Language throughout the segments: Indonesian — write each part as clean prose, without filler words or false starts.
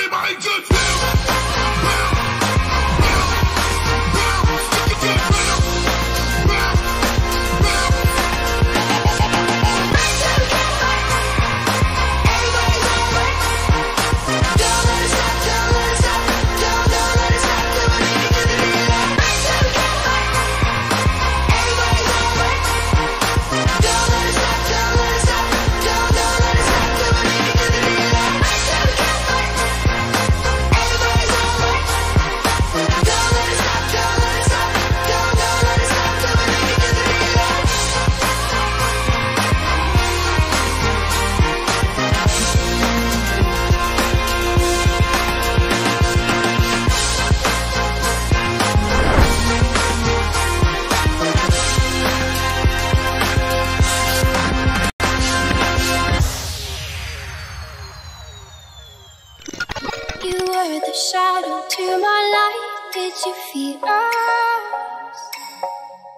Everybody just bounce. You were the shadow to my light. Did you feel us?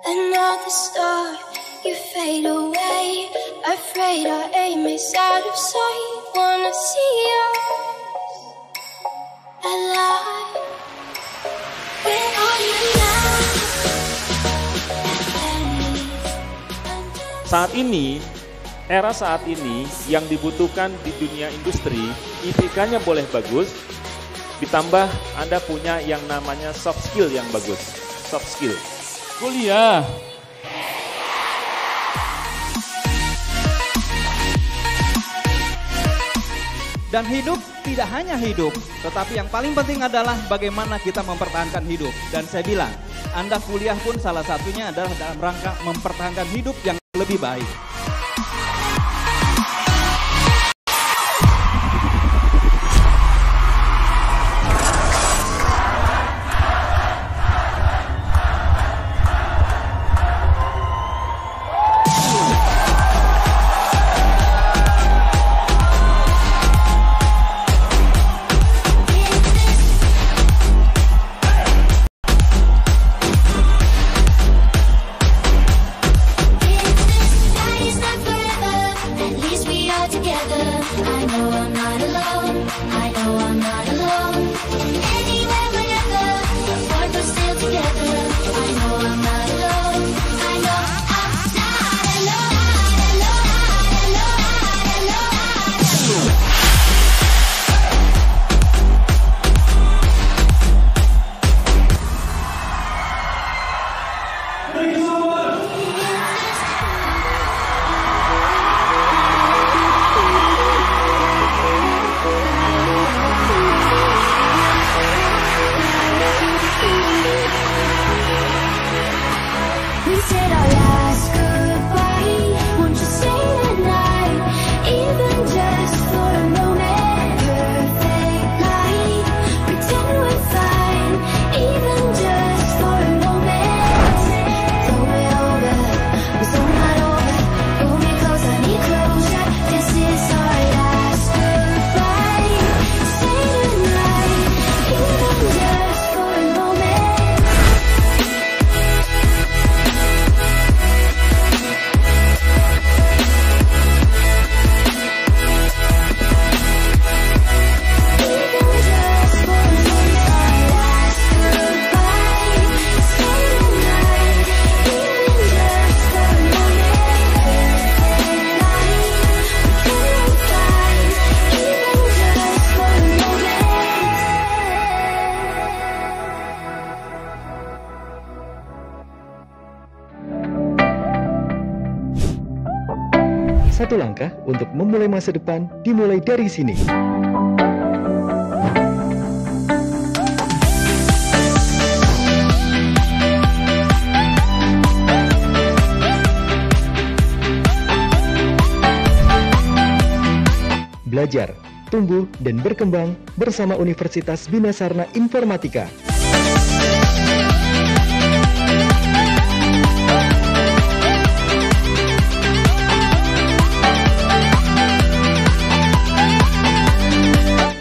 Another star, you fade away. Afraid our aim is out of sight. Wanna see us alive. Where are you now? Saat ini, era saat ini yang dibutuhkan di dunia industri, IPK-nya boleh bagus, ditambah Anda punya yang namanya soft skill yang bagus. Soft skill. Kuliah. Dan hidup tidak hanya hidup, tetapi yang paling penting adalah bagaimana kita mempertahankan hidup. Dan saya bilang, Anda kuliah pun salah satunya adalah dalam rangka mempertahankan hidup yang lebih baik. Satu langkah untuk memulai masa depan dimulai dari sini. Belajar, tumbuh, dan berkembang bersama Universitas Bina Sarana Informatika.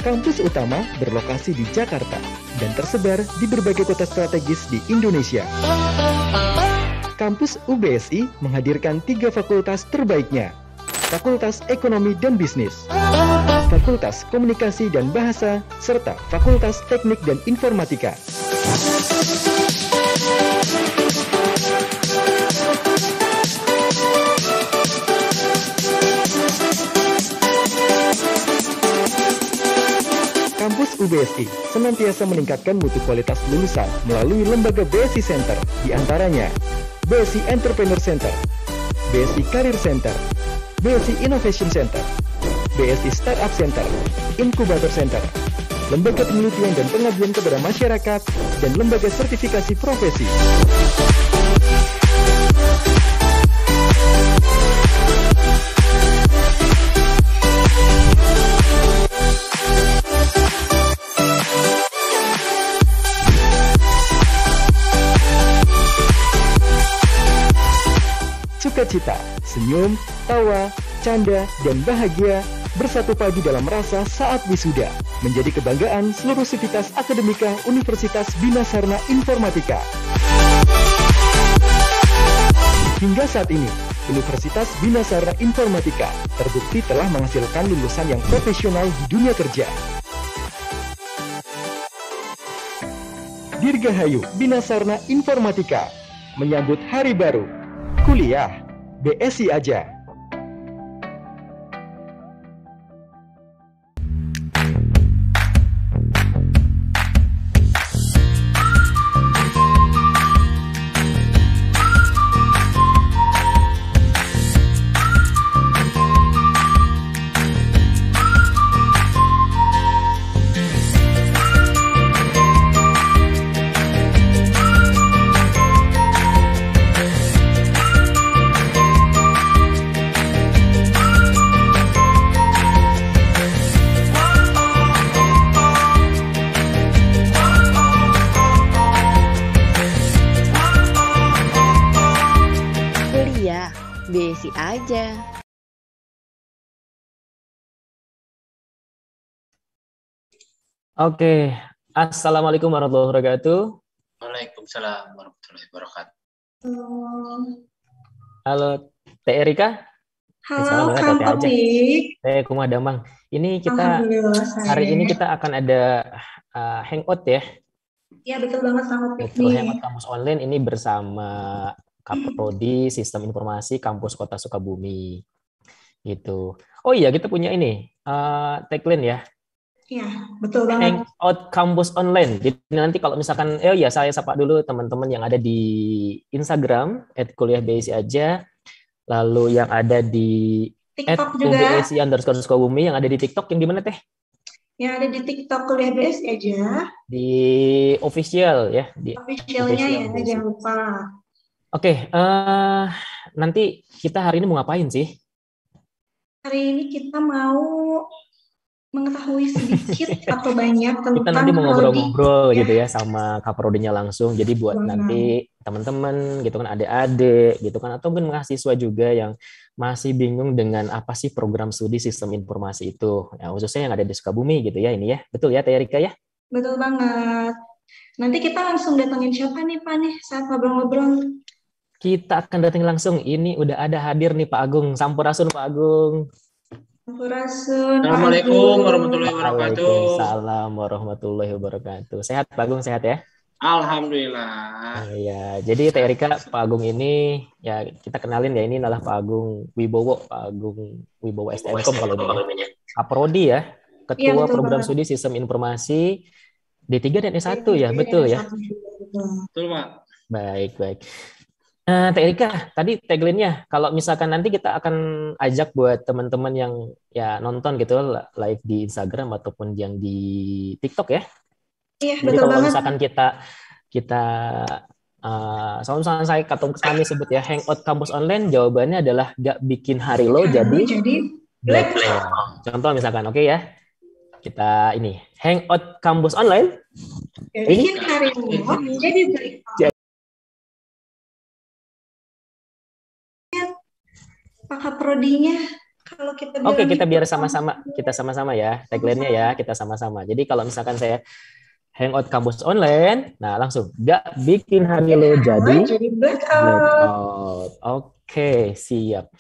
Kampus utama berlokasi di Jakarta dan tersebar di berbagai kota strategis di Indonesia. Kampus UBSI menghadirkan 3 fakultas terbaiknya, Fakultas Ekonomi dan Bisnis, Fakultas Komunikasi dan Bahasa, serta Fakultas Teknik dan Informatika. Kampus UBSI senantiasa meningkatkan mutu kualitas lulusan melalui lembaga BSI Center, di antaranya BSI Entrepreneur Center, BSI Career Center, BSI Innovation Center, BSI Startup Center, Incubator Center, lembaga penelitian dan pengabdian kepada masyarakat, dan lembaga sertifikasi profesi. Sukacita, senyum, tawa, canda, dan bahagia bersatu padu dalam rasa saat wisuda, menjadi kebanggaan seluruh sivitas akademika Universitas Bina Sarana Informatika. Hingga saat ini, Universitas Bina Sarana Informatika terbukti telah menghasilkan lulusan yang profesional di dunia kerja. Dirgahayu Bina Sarana Informatika menyambut hari baru. Kuliah BSI aja. BSI aja. Oke, Assalamualaikum warahmatullahi wabarakatuh. Waalaikumsalam warahmatullahi wabarakatuh. Halo, Teh Erika. Halo, Kang Topik. Teh Kumah Damang. Ini kita hari ini kita akan ada hangout ya. Ya, betul banget Kang Topik. Betul, hangout kampus online ini bersama Kaprodi Sistem Informasi Kampus Kota Sukabumi. Gitu. Oh iya, kita punya ini tagline ya. Iya, betul banget. Hangout kampus online. Jadi nanti kalau misalkan, saya sapa dulu teman-teman yang ada di Instagram @kuliahbsi aja, lalu yang ada di TikTok juga. @ubsi_sukabumi, yang ada di TikTok yang di mana Teh? Yang ada di TikTok Kuliah BSI aja. Di official ya. Di officialnya ya, jangan lupa. Oke, nanti kita hari ini mau ngapain sih? Hari ini kita mau mengetahui sedikit atau banyak tentang kita nanti mau ngobrol-ngobrol ya, gitu ya sama Kaprodinya langsung. Jadi buat nanti teman-teman gitu kan, adik-adik gitu kan, atau mungkin mahasiswa juga yang masih bingung dengan apa sih program studi sistem informasi itu. Ya, khususnya yang ada di Sukabumi gitu ya ini ya. Betul ya Teh Erika ya? Betul banget. Nanti kita langsung datangin siapa nih Pak nih saat ngobrol-ngobrol? Kita akan datang langsung. Ini udah ada hadir nih Pak Agung. Sampurasun Pak Agung. Sampurasun. Assalamualaikum warahmatullahi wabarakatuh. Waalaikumsalam warahmatullahi wabarakatuh. Sehat Pak Agung, sehat ya? Alhamdulillah. Ya, jadi Teh Erika, Pak Agung ini ya kita kenalin ya, ini adalah Pak Agung Wibowo, Pak Agung Wibowo STMkom kalau ini. Kaprodi ya, Ketua Program Studi Sistem Informasi D3 dan S1 ya, betul ya? Betul, Pak. Baik. Teh Erika, tadi tagline-nya, kalau misalkan nanti kita akan ajak buat teman-teman yang ya nonton gitu live di Instagram ataupun yang di TikTok ya. Iya, jadi betul kalau banget. misalkan kita misalkan kami sebut ya hangout kampus online, jawabannya adalah gak bikin hari lo jadi black. Contoh misalkan, oke ya, kita ini hangout kampus online. Bikin hari lo jadi black. Pakai prodinya kalau kita Oke, kita biar sama-sama, kita sama-sama ya tagline-nya ya, kita sama-sama. Jadi kalau misalkan saya hangout kampus online, nah langsung gak bikin hari lo jadi blackout. Oke, siap.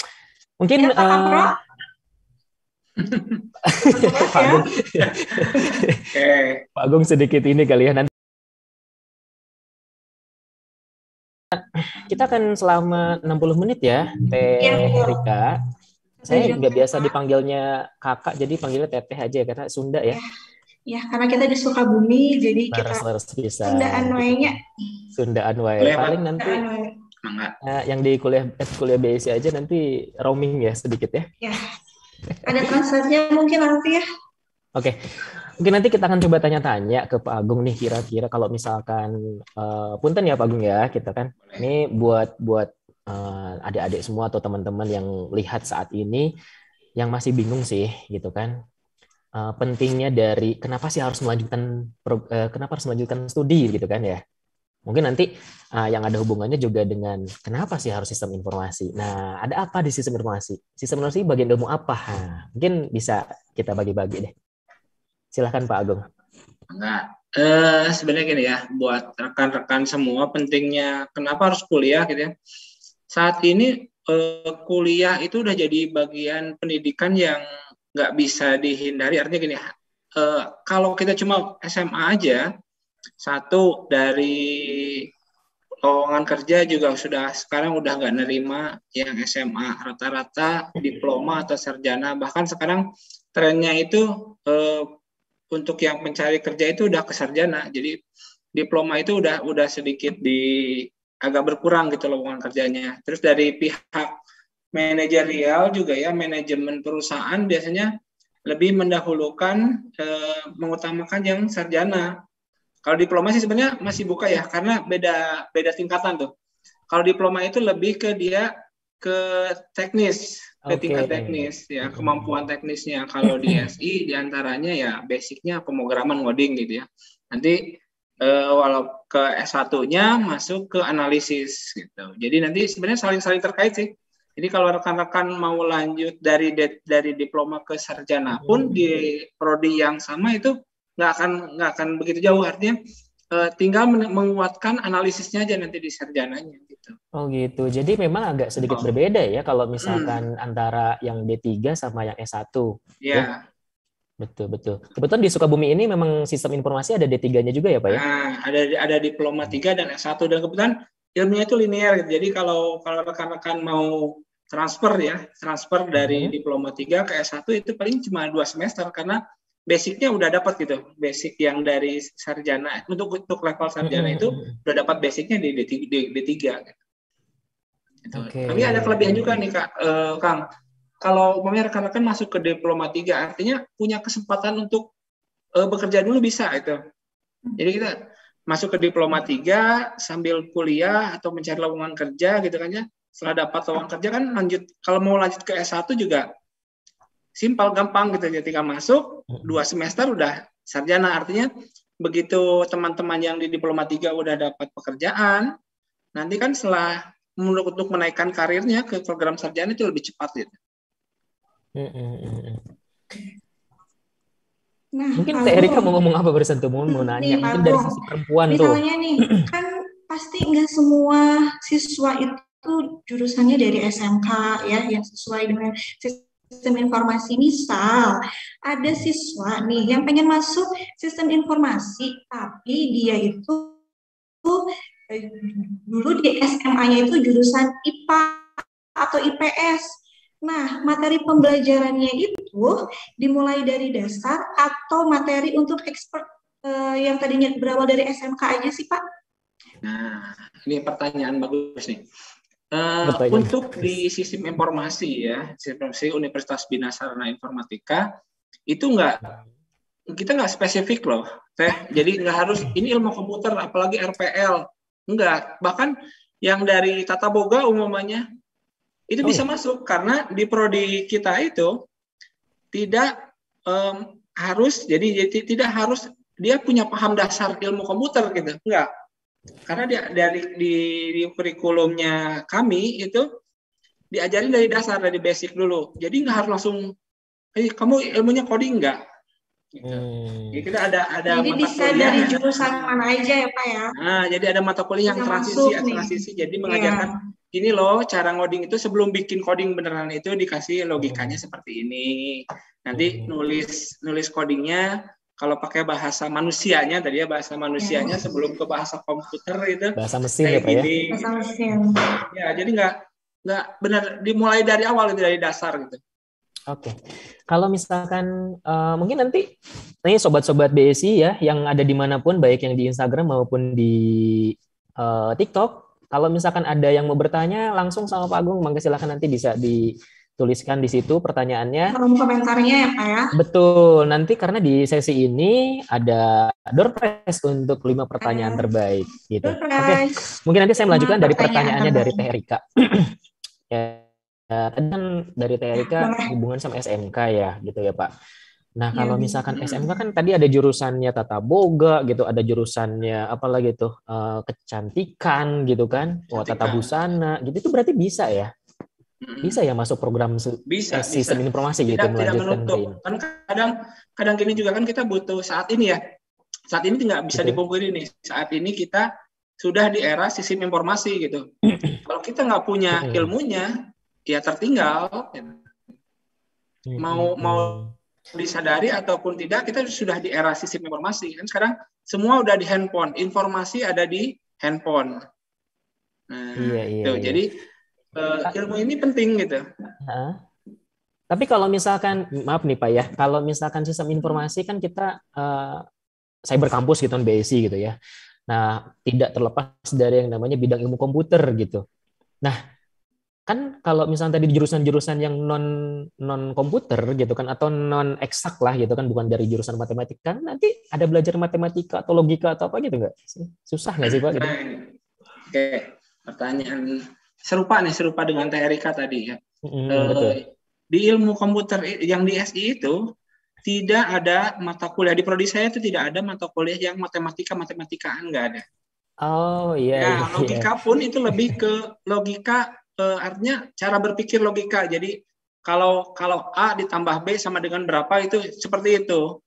Mungkin Ya, Pak Kapro. Pak Agung, Oke. Pak Agung sedikit ini kali ya. Nanti kita akan selama 60 menit ya, Teh Iya, betul. Rika. Saya Tujuh nggak biasa Kakak. dipanggilnya kakak, jadi panggilnya Teteh aja karena Sunda ya. Ya, karena kita di Sukabumi, jadi kita Laras bisa Sundaan gitu wae-nya. kan. Sundaan wae. Boleh, Pak. Paling nanti Sundaan wae. Mangga. yang di kuliah BSI aja nanti roaming ya sedikit ya. Ya, ada translate-nya mungkin nanti ya. Oke. Mungkin nanti kita akan coba tanya-tanya ke Pak Agung nih, kira-kira kalau misalkan punten ya Pak Agung ya, kita kan ini buat adik-adik semua atau teman-teman yang lihat saat ini yang masih bingung sih gitu kan. Pentingnya dari kenapa sih harus melanjutkan studi gitu kan ya. Mungkin nanti yang ada hubungannya juga dengan kenapa sih harus sistem informasi. Nah, ada apa di sistem informasi? Sistem informasi bagian ilmu apa? Nah, mungkin bisa kita bagi-bagi deh. Silahkan Pak Agung. Enggak. Sebenarnya gini ya, buat rekan-rekan semua pentingnya kenapa harus kuliah gitu ya. Saat ini kuliah itu udah jadi bagian pendidikan yang nggak bisa dihindari. Artinya gini, kalau kita cuma SMA aja, satu dari lowongan kerja juga sekarang udah nggak nerima yang SMA, rata-rata diploma atau sarjana. Bahkan sekarang trennya itu untuk yang mencari kerja itu udah ke sarjana. Jadi diploma itu udah sedikit agak berkurang gitu lowongan kerjanya. Terus dari pihak manajerial juga ya, manajemen perusahaan biasanya lebih mendahulukan mengutamakan yang sarjana. Kalau diploma sih sebenarnya masih buka ya, karena beda tingkatan tuh. Kalau diploma itu lebih ke teknis, ke tingkat teknis ya, kemampuan teknisnya. Kalau di SI diantaranya ya basicnya pemrograman ngoding gitu ya. Nanti walau ke S1-nya masuk ke analisis gitu. Jadi nanti sebenarnya saling terkait sih. Jadi kalau rekan-rekan mau lanjut dari diploma ke sarjana pun di prodi yang sama itu nggak akan begitu jauh, artinya tinggal menguatkan analisisnya aja nanti di sarjananya gitu. Oh gitu. Jadi memang agak sedikit berbeda ya kalau misalkan antara yang D3 sama yang S1. Ya. Betul. Kebetulan di Sukabumi ini memang sistem informasi ada D3-nya juga ya Pak ya? Nah, ada diploma 3 dan S1, dan kebetulan ilmunya itu linear gitu. Jadi kalau rekan-rekan mau transfer dari diploma 3 ke S1 itu paling cuma 2 semester karena basicnya udah dapat gitu, basic yang dari sarjana untuk level sarjana itu udah dapat basicnya di D3 gitu. Tapi ada kelebihan juga nih Kang. Kalau rekan-rekan masuk ke diploma 3 artinya punya kesempatan untuk bekerja dulu bisa itu. Jadi kita masuk ke diploma 3 sambil kuliah atau mencari lowongan kerja gitu kan ya. Setelah dapat lowongan kerja kan kalau mau lanjut ke S1 juga simpel, gampang gitu aja, tinggal masuk 2 semester udah sarjana. Artinya begitu teman-teman yang di diploma 3 udah dapat pekerjaan, nanti kan setelah untuk menaikkan karirnya ke program sarjana itu lebih cepat gitu. Nah, mungkin Teh Erika mau ngomong apa barusan tuh, mau nanya mungkin dari sisi perempuan tuh. Misalnya nih, kan pasti nggak semua siswa itu jurusannya dari SMK ya, yang sesuai dengan sistem informasi. Misal ada siswa nih yang pengen masuk sistem informasi, tapi dia itu dulu di SMA-nya itu jurusan IPA atau IPS. Nah, materi pembelajarannya itu dimulai dari dasar atau materi untuk expert yang tadinya berawal dari SMK aja sih, Pak? Nah, ini pertanyaan bagus nih. Untuk di sistem informasi ya, sistem informasi Universitas Bina Sarana Informatika itu kita nggak spesifik loh, Teh. Jadi nggak harus ini ilmu komputer, apalagi RPL, nggak. Bahkan yang dari tata boga umumnya itu bisa masuk karena di prodi kita itu tidak harus, jadi tidak harus dia punya paham dasar ilmu komputer gitu, enggak. Karena di kurikulumnya kami itu diajarin dari dasar, dari basic dulu. Jadi nggak harus langsung, kamu ilmunya coding enggak. Gitu. Jadi kita ada jadi mata bisa kuliah dari jurusan mana aja ya Pak ya. Nah, jadi ada mata kuliah yang transisi. Jadi mengajarkan Ini loh cara ngoding itu sebelum bikin coding beneran itu dikasih logikanya seperti ini. Nanti nulis codingnya kalau pakai bahasa manusianya tadi ya, bahasa manusianya sebelum ke bahasa komputer itu Bahasa mesin kayak ya Pak ya? gini. Bahasa mesin. Ya, jadi nggak benar dimulai dari awal itu, dari dasar gitu. Oke. Kalau misalkan mungkin nanti nih sobat-sobat BSI ya yang ada dimanapun, baik yang di Instagram maupun di TikTok, kalau misalkan ada yang mau bertanya langsung sama Pak Agung, mangga silakan nanti bisa dituliskan di situ pertanyaannya. Kolom komentarnya ya Pak ya. Betul, nanti karena di sesi ini ada door prize untuk 5 pertanyaan terbaik gitu. Oke, mungkin nanti saya melanjutkan dari pertanyaannya dari Teh Erika. Ya, tadi kan dari Teh Erika hubungan sama SMK ya, gitu ya Pak. Nah, kalau misalkan SMK kan tadi ada jurusannya tata boga gitu, ada jurusannya apalagi tuh kecantikan gitu kan, tata busana gitu, itu berarti bisa ya? Bisa ya masuk program sistem informasi gitu, melanjutkan menutup. Kan kadang gini juga kan kita butuh saat ini ya. Saat ini nggak bisa dipungkiri nih. Saat ini kita sudah di era sistem informasi gitu. Kalau kita nggak punya ilmunya, ya tertinggal. Mau disadari ataupun tidak, kita sudah di era sistem informasi. Kan sekarang semua udah di handphone, informasi ada di handphone. Nah, iya. Jadi ilmu ini penting gitu. Tapi kalau misalkan, maaf nih Pak ya, kalau misalkan sistem informasi kan kita cyber kampus gitu kan, BSI gitu ya. Nah, tidak terlepas dari yang namanya bidang ilmu komputer gitu. Nah, kan kalau misalnya tadi jurusan-jurusan yang non komputer gitu kan, atau non eksak lah gitu kan, bukan dari jurusan matematika, nanti ada belajar matematika atau logika atau apa gitu nggak? Susah nggak sih Pak? Gitu? Oke, pertanyaan serupa dengan Teh Erika tadi ya. Betul. Di ilmu komputer yang di SI itu tidak ada mata kuliah, di prodi saya itu tidak ada mata kuliah yang matematikaan, nggak ada. Oh iya. Logika pun itu lebih ke logika, artinya cara berpikir logika. Jadi kalau A ditambah B sama dengan berapa, itu seperti itu.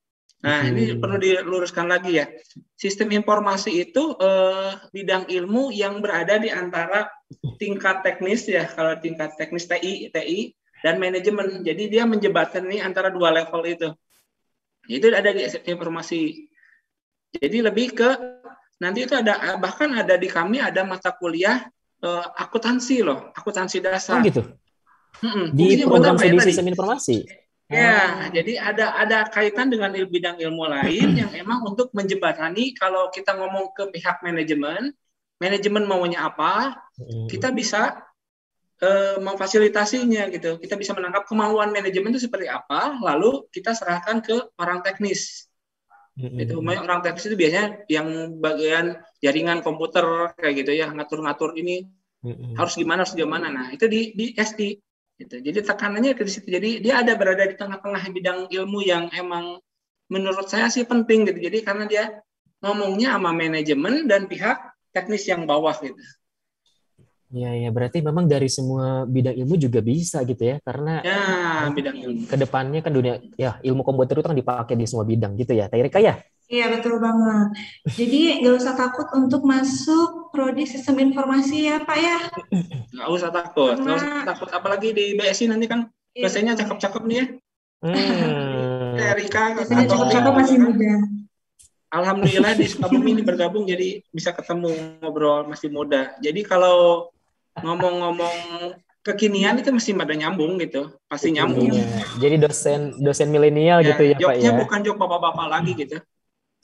Nah, ini perlu diluruskan lagi ya. Sistem informasi itu bidang ilmu yang berada di antara tingkat teknis ya, kalau tingkat teknis TI dan manajemen. Jadi dia menjembatkan ini antara dua level itu. Itu ada di informasi. Jadi lebih ke nanti itu ada, bahkan ada di kami ada mata kuliah akuntansi loh, akuntansi dasar. Oh gitu. Di program studi sistem informasi. Ya, jadi ada kaitan dengan bidang ilmu lain yang emang untuk menjembatani kalau kita ngomong ke pihak manajemen maunya apa, kita bisa memfasilitasinya gitu. Kita bisa menangkap kemauan manajemen itu seperti apa, lalu kita serahkan ke orang teknis. Itu orang teknis itu biasanya yang bagian jaringan komputer kayak gitu ya, ngatur-ngatur ini harus gimana. Nah, itu di SD. Gitu. Jadi tekanannya ke situ. Jadi dia berada di tengah-tengah bidang ilmu yang emang menurut saya sih penting gitu. Jadi karena dia ngomongnya sama manajemen dan pihak teknis yang bawah gitu. Iya, berarti memang dari semua bidang ilmu juga bisa gitu ya, karena bidang ilmu. Kedepannya kan dunia ya ilmu komputer itu kan dipakai di semua bidang gitu ya, Teh Erika ya? Iya betul banget. Jadi nggak usah takut untuk masuk prodi sistem informasi ya Pak ya. Nggak usah takut, apalagi di BSI nanti kan biasanya cakep-cakep nih ya. Teh Erika biasanya cakep-cakep masih muda. Alhamdulillah di Sukabumi ini bergabung jadi bisa ketemu ngobrol masih muda. Jadi kalau ngomong-ngomong kekinian itu mesti pada nyambung gitu, pasti nyambung. Jadi dosen milenial gitu ya Pak ya. Joknya bukan jok bapak-bapak lagi gitu.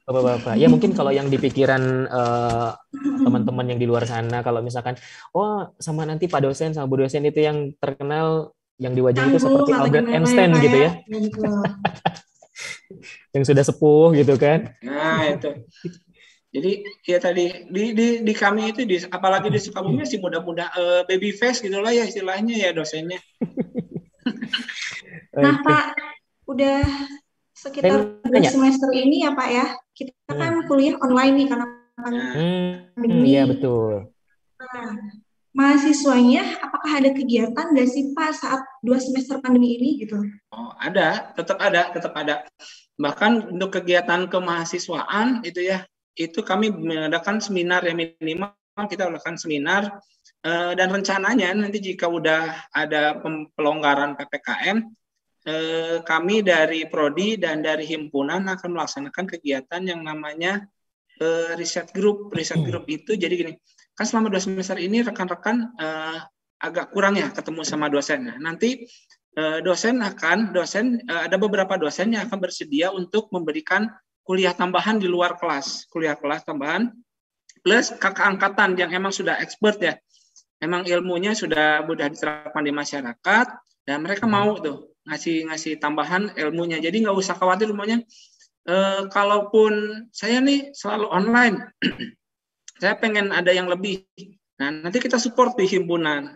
Bapak-bapak. Ya mungkin kalau yang di pikiran teman-teman yang di luar sana, kalau misalkan sama nanti Pak dosen sama Bu dosen itu yang terkenal yang di wajah itu seperti Albert Einstein gitu ya. Yang sudah sepuh gitu kan. Nah itu. Jadi ya tadi di kami itu apalagi di Sukabumi masih muda-muda baby face gitulah ya istilahnya ya dosennya. Nah Pak, udah sekitar 2 semester ini ya Pak ya. Kita kan kuliah online nih karena pandemi. Iya betul. Nah, mahasiswanya apakah ada kegiatan nggak sih Pak saat 2 semester pandemi ini gitu? Oh ada, tetap ada. Bahkan untuk kegiatan kemahasiswaan itu ya. Itu kami mengadakan seminar ya, minimal kita lakukan seminar Dan rencananya nanti jika udah ada pelonggaran PPKM, kami dari Prodi dan dari himpunan akan melaksanakan kegiatan yang namanya riset grup. Riset grup itu jadi gini, kan selama 2 semester ini rekan-rekan agak kurang ya ketemu sama dosen. Nah, nanti ada beberapa dosen yang akan bersedia untuk memberikan kuliah tambahan di luar kelas, kuliah kelas tambahan plus kakak angkatan yang emang sudah expert ya. Memang ilmunya sudah mudah diterapkan di masyarakat dan mereka mau tuh ngasih tambahan ilmunya. Jadi nggak usah khawatir semuanya. Kalaupun saya nih selalu online, saya pengen ada yang lebih. Nah, nanti kita support di himpunan.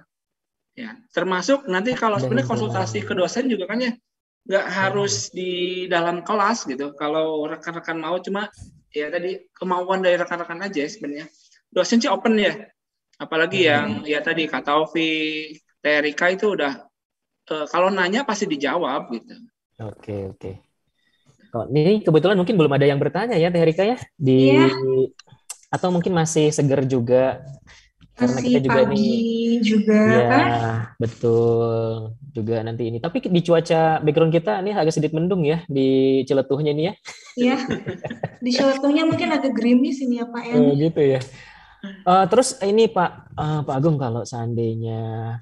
Ya, termasuk nanti kalau sebenarnya konsultasi ke dosen juga kan ya nggak harus di dalam kelas gitu. Kalau rekan-rekan mau cuma ya tadi kemauan dari rekan-rekan aja sebenarnya. Dosen sih open ya. Apalagi yang ya tadi Kak Taufik, Teh Rika itu udah kalau nanya pasti dijawab gitu. Oke. Kalau ini kebetulan mungkin belum ada yang bertanya ya Teh Rika ya atau mungkin masih seger juga karena Masih kita juga pagi ini juga ya kan? betul juga nanti ini. Tapi di cuaca background kita ini agak sedikit mendung ya di Ciletuhnya ini ya. Iya. Di Ciletuhnya mungkin agak gerimis ini ya Pak ya. Gitu ya. Terus ini Pak Agung kalau seandainya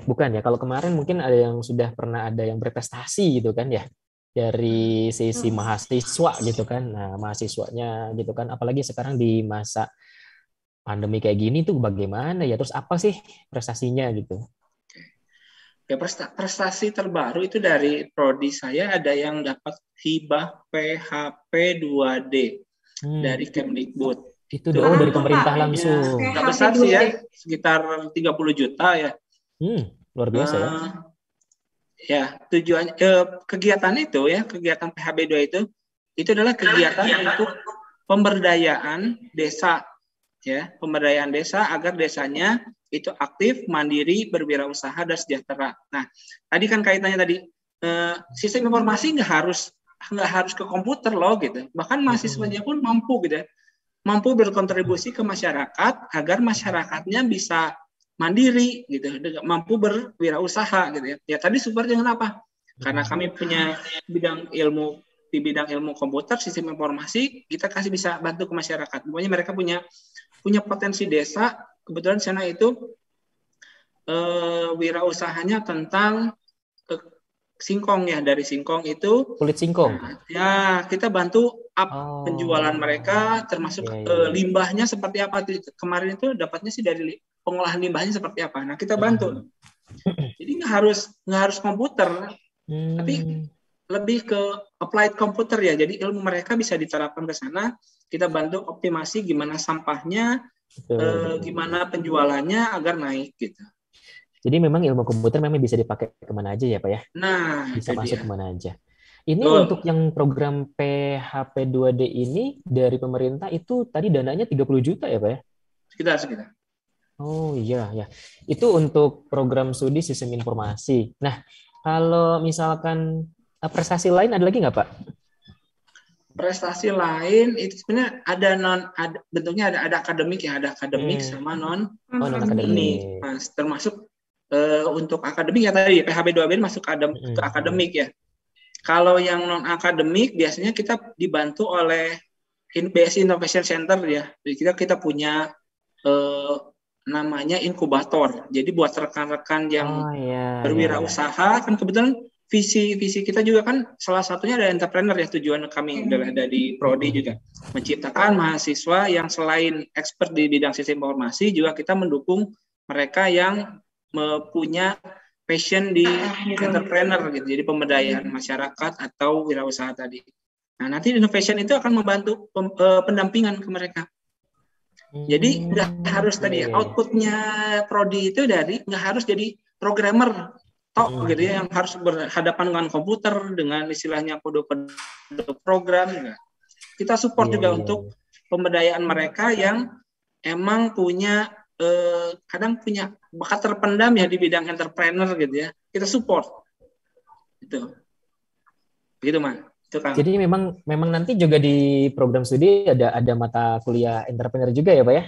bukan ya kalau kemarin mungkin ada yang sudah pernah ada yang berprestasi gitu kan ya dari sisi mahasiswa gitu kan. Nah, mahasiswanya gitu kan apalagi sekarang di masa pandemi kayak gini tuh bagaimana ya? Terus apa sih prestasinya gitu? Ya prestasi terbaru itu dari prodi saya ada yang dapat hibah PHP 2D dari Kemdikbud. Itu dari pemerintah langsung. Nggak besar sih ya, sekitar 30 juta ya. Luar biasa ya. Ya, tujuan kegiatan itu ya, kegiatan PHB 2 itu adalah kegiatan untuk pemberdayaan desa ya, pemberdayaan desa agar desanya itu aktif, mandiri, berwirausaha dan sejahtera. Nah, tadi kan kaitannya tadi sistem informasi nggak harus ke komputer loh gitu. Bahkan mahasiswanya pun mampu gitu ya. Mampu berkontribusi ke masyarakat agar masyarakatnya bisa mandiri gitu, mampu berwirausaha gitu ya. Ya tadi support dengan apa? Karena kami punya bidang ilmu komputer, sistem informasi, kita bisa bantu ke masyarakat. Pokoknya mereka punya potensi desa. Kebetulan sana itu wirausahanya tentang singkong ya, dari singkong itu kulit singkong. Ya, kita bantu penjualan mereka termasuk limbahnya seperti apa. Kemarin itu dapatnya sih dari pengolahan limbahnya seperti apa. Nah, kita bantu. Jadi nggak harus komputer, tapi lebih ke applied komputer ya. Jadi ilmu mereka bisa diterapkan ke sana. Kita bantu optimasi gimana sampahnya, gimana penjualannya agar naik gitu. Jadi memang ilmu komputer memang bisa dipakai kemana aja ya Pak ya? Nah, bisa masuk kemana aja. Ini untuk yang program PHP 2D ini dari pemerintah itu tadi dananya 30 juta ya Pak ya? Sekitar. Oh iya ya. Itu untuk program studi sistem informasi. Nah, kalau misalkan prestasi lain ada lagi nggak Pak? Prestasi lain itu sebenarnya bentuknya ada akademik ya, ada akademik sama non akademik. Nah, termasuk untuk akademik ya tadi PHB 2B masuk ke akademik ya. Kalau yang non akademik biasanya kita dibantu oleh BSI Innovation Center ya. Jadi kita punya namanya inkubator. Jadi buat rekan-rekan yang berwirausaha kan kebetulan visi kita juga kan salah satunya ada entrepreneur ya, tujuan kami adalah dari prodi juga menciptakan mahasiswa yang selain expert di bidang sistem informasi juga kita mendukung mereka yang punya passion di entrepreneur gitu, jadi pemberdayaan masyarakat atau wirausaha tadi. Nah, nanti innovation itu akan membantu pendampingan ke mereka. Jadi nggak harus tadi outputnya prodi itu nggak harus jadi programmer gitu ya, yang harus berhadapan dengan komputer dengan istilahnya kode-kode program. Enggak. Kita support juga untuk pemberdayaan mereka yang emang punya kadang punya bakat terpendam ya di bidang entrepreneur gitu ya, kita support gitu Mas. Itu kan. Jadi memang nanti juga di program studi ada mata kuliah entrepreneur juga ya Pak ya?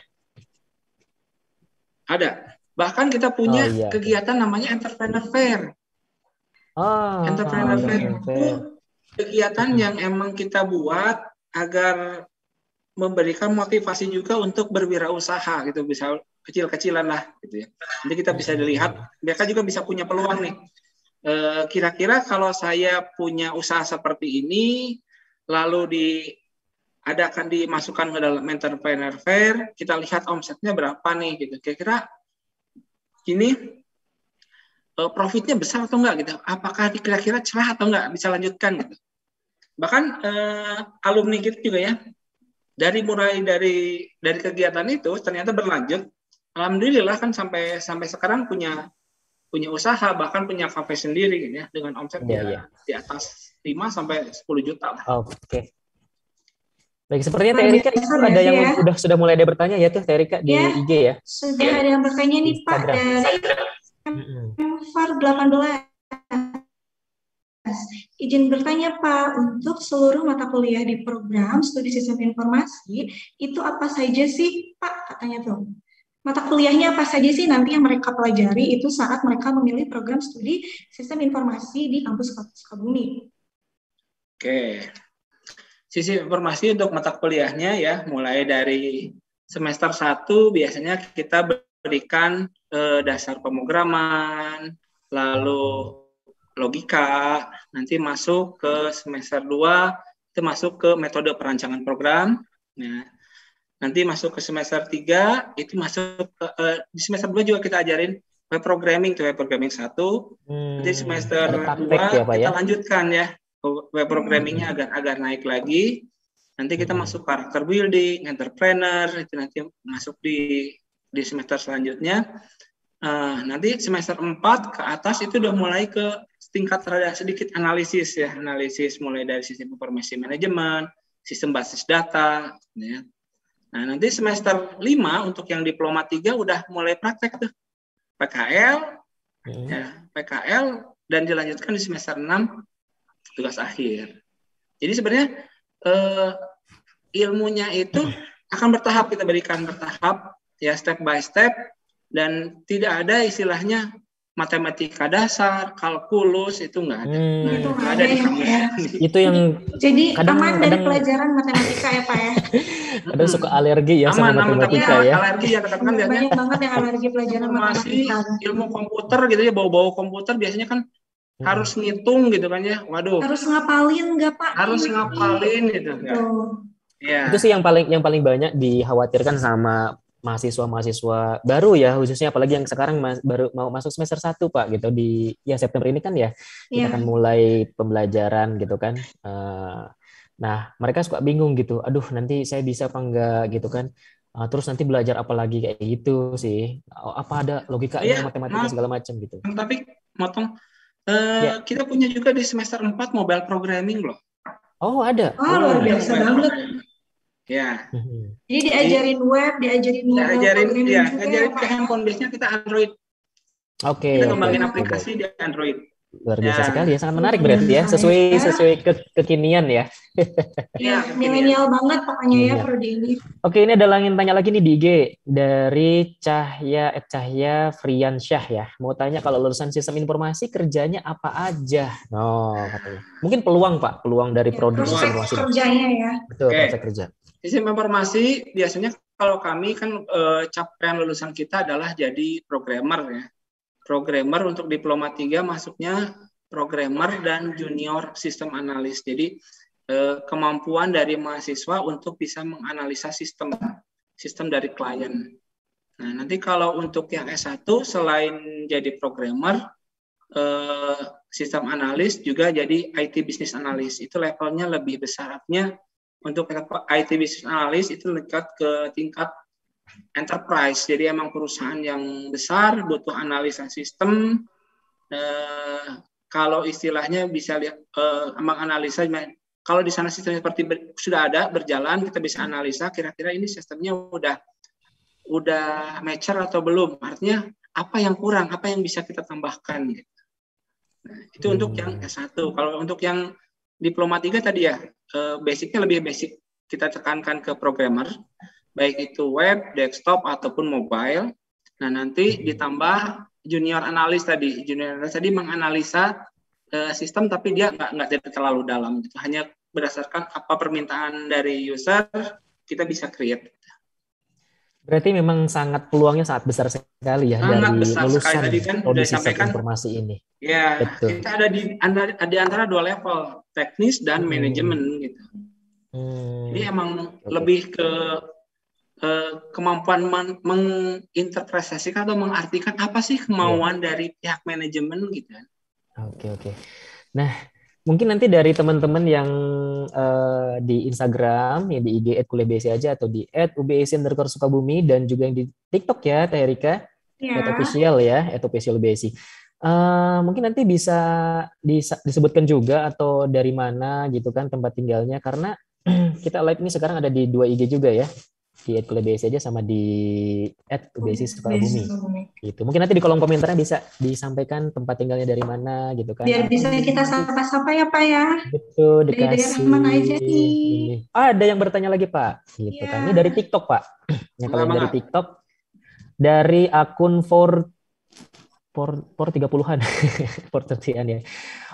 Ada Bahkan kita punya iya. kegiatan namanya Entrepreneur Fair. Entrepreneur Fair itu kegiatan yang emang kita buat agar memberikan motivasi juga untuk berwirausaha gitu, bisa kecil-kecilan lah gitu ya. Nanti kita bisa dilihat, mereka juga bisa punya peluang nih. Kira-kira kalau saya punya usaha seperti ini, lalu dimasukkan ke dalam Entrepreneur Fair, kita lihat omsetnya berapa nih gitu. Kira-kira ini profitnya besar atau enggak gitu? Apakah kira-kira cerah atau enggak? Bisa lanjutkan gitu. Bahkan alumni kita juga ya, mulai dari kegiatan itu ternyata berlanjut. Alhamdulillah kan sampai sekarang punya usaha, bahkan punya kafe sendiri gitu ya, dengan omset di atas 5 sampai 10 juta lah. Oke. Baik, sepertinya Teh Erika itu ada yang sudah mulai ada bertanya ya tuh Teh Erika di IG ya. Sudah ada yang bertanya nih Pak dari Far 18. Izin bertanya Pak, untuk seluruh mata kuliah di program studi sistem informasi itu apa saja sih Pak, katanya tuh. Mata kuliahnya apa saja sih nanti yang mereka pelajari itu saat mereka memilih program studi sistem informasi di kampus Sukabumi. Oke. Sistem informasi untuk mata kuliahnya ya, mulai dari semester 1 biasanya kita berikan dasar pemrograman, lalu logika, nanti masuk ke semester 2 itu masuk ke metode perancangan program. Nah, nanti masuk ke semester 3 itu masuk ke di semester 2 juga kita ajarin web programming 1. Nanti semester 2 ya, kita lanjutkan ya web programmingnya agar naik lagi. Nanti kita masuk karakter building, entrepreneur, itu nanti masuk di semester selanjutnya. Nanti semester 4 ke atas itu udah mulai ke tingkat rada sedikit analisis ya, analisis mulai dari sistem informasi manajemen, sistem basis data ya. Nah, nanti semester 5 untuk yang diploma 3 udah mulai praktek tuh. PKL ya, PKL dan dilanjutkan di semester 6 tugas akhir. Jadi sebenarnya ilmunya itu akan bertahap, kita berikan bertahap ya, step by step, dan tidak ada istilahnya matematika dasar, kalkulus itu nggak ada. Itu nggak ada di kampus. Itu yang jadi aman dari pelajaran matematika ya Pak ya. Kadang suka alergi ya sama matematika ya. Alergi ya, katakan banyak banget yang alergi pelajaran matematika. Ilmu komputer gitu ya, bau-bau komputer biasanya kan harus ngitung gitu kan ya. Waduh. Harus ngapalin nggak Pak? Harus ngapalin gitu. Ya. Itu sih yang paling banyak dikhawatirkan sama mahasiswa baru ya, khususnya apalagi yang sekarang baru mau masuk semester 1 Pak gitu di September ini kan ya, kita akan mulai pembelajaran gitu kan. Nah, mereka suka bingung gitu, aduh nanti saya bisa apa enggak gitu kan. Terus nanti belajar apa lagi kayak gitu sih. Apa ada logikanya, matematika segala macam gitu. Tapi kita punya juga di semester 4 mobile programming loh. Oh, ada. Luar biasa banget. Ya. Jadi diajarin web, diajarin pakai handphone, biasanya kita Android. Oke. Kita kembangin aplikasi di Android. Luar biasa sekali ya, sangat menarik berarti ya, sesuai kekinian ya. Iya, milenial banget pokoknya ya prodi ini. Oke, ini ada yang tanya lagi nih di IG dari Cahya Friansyah ya. Mau tanya kalau lulusan sistem informasi kerjanya apa aja? Katanya. Mungkin peluang Pak, peluang dari prodi sistem informasi. Kerjanya ya. Betul, prospek kerja. Sistem informasi biasanya kalau kami kan capaian lulusan kita adalah jadi programmer ya. Programmer untuk diploma 3 masuknya programmer dan junior sistem analis. Jadi kemampuan dari mahasiswa untuk bisa menganalisa sistem dari klien. Nah, nanti kalau untuk yang S1 selain jadi programmer, sistem analis juga jadi IT business analis. Itu levelnya lebih besar. Artinya untuk IT business analis itu dekat ke tingkat enterprise, jadi emang perusahaan yang besar butuh analisa sistem. Kalau istilahnya bisa lihat menganalisa, kalau di sana sistemnya seperti sudah ada berjalan, kita bisa analisa kira-kira ini sistemnya udah mature atau belum. Artinya apa yang kurang, apa yang bisa kita tambahkan gitu. Nah, itu untuk yang S1. Kalau untuk yang diploma 3 tadi ya, basicnya lebih basic, kita tekankan ke programmer, baik itu web, desktop, ataupun mobile. Nah, nanti ditambah junior analis tadi. Junior analis tadi menganalisa sistem, tapi dia nggak terlalu dalam. Gitu. Hanya berdasarkan apa permintaan dari user, kita bisa create. Berarti memang peluangnya sangat besar sekali ya Sangat dari besar lulusan sekali. Tadi kan prodi sudah sistem disampaikan. informasi ini. Ya, Betul. kita ada di antara dua level, teknis dan manajemen gitu. Jadi emang lebih ke kemampuan menginterpretasikan atau mengartikan apa sih kemauan dari pihak manajemen gitu. Oke. Nah, mungkin nanti dari teman-teman yang di Instagram, ya di IG @kuliahbsi aja atau di @ubsi_sukabumi dan juga yang di TikTok ya, Teh Erika, @official ya, @officialbsi. Mungkin nanti bisa disebutkan juga atau dari mana gitu kan tempat tinggalnya, karena kita live ini sekarang ada di 2 IG juga ya, di @kuliahbsi aja sama di @ubsi_sukabumi. Gitu. Mungkin nanti di kolom komentarnya bisa disampaikan tempat tinggalnya dari mana gitu kan. Biar bisa kita sapa-sapa ya Pak ya. Betul, Dari daerah dikasih. mana aja nih? Ini. Ada yang bertanya lagi Pak, gitu kan. Ini dari TikTok Pak. Yang kalian dari TikTok, dari akun for 30-an, for 30-an ya.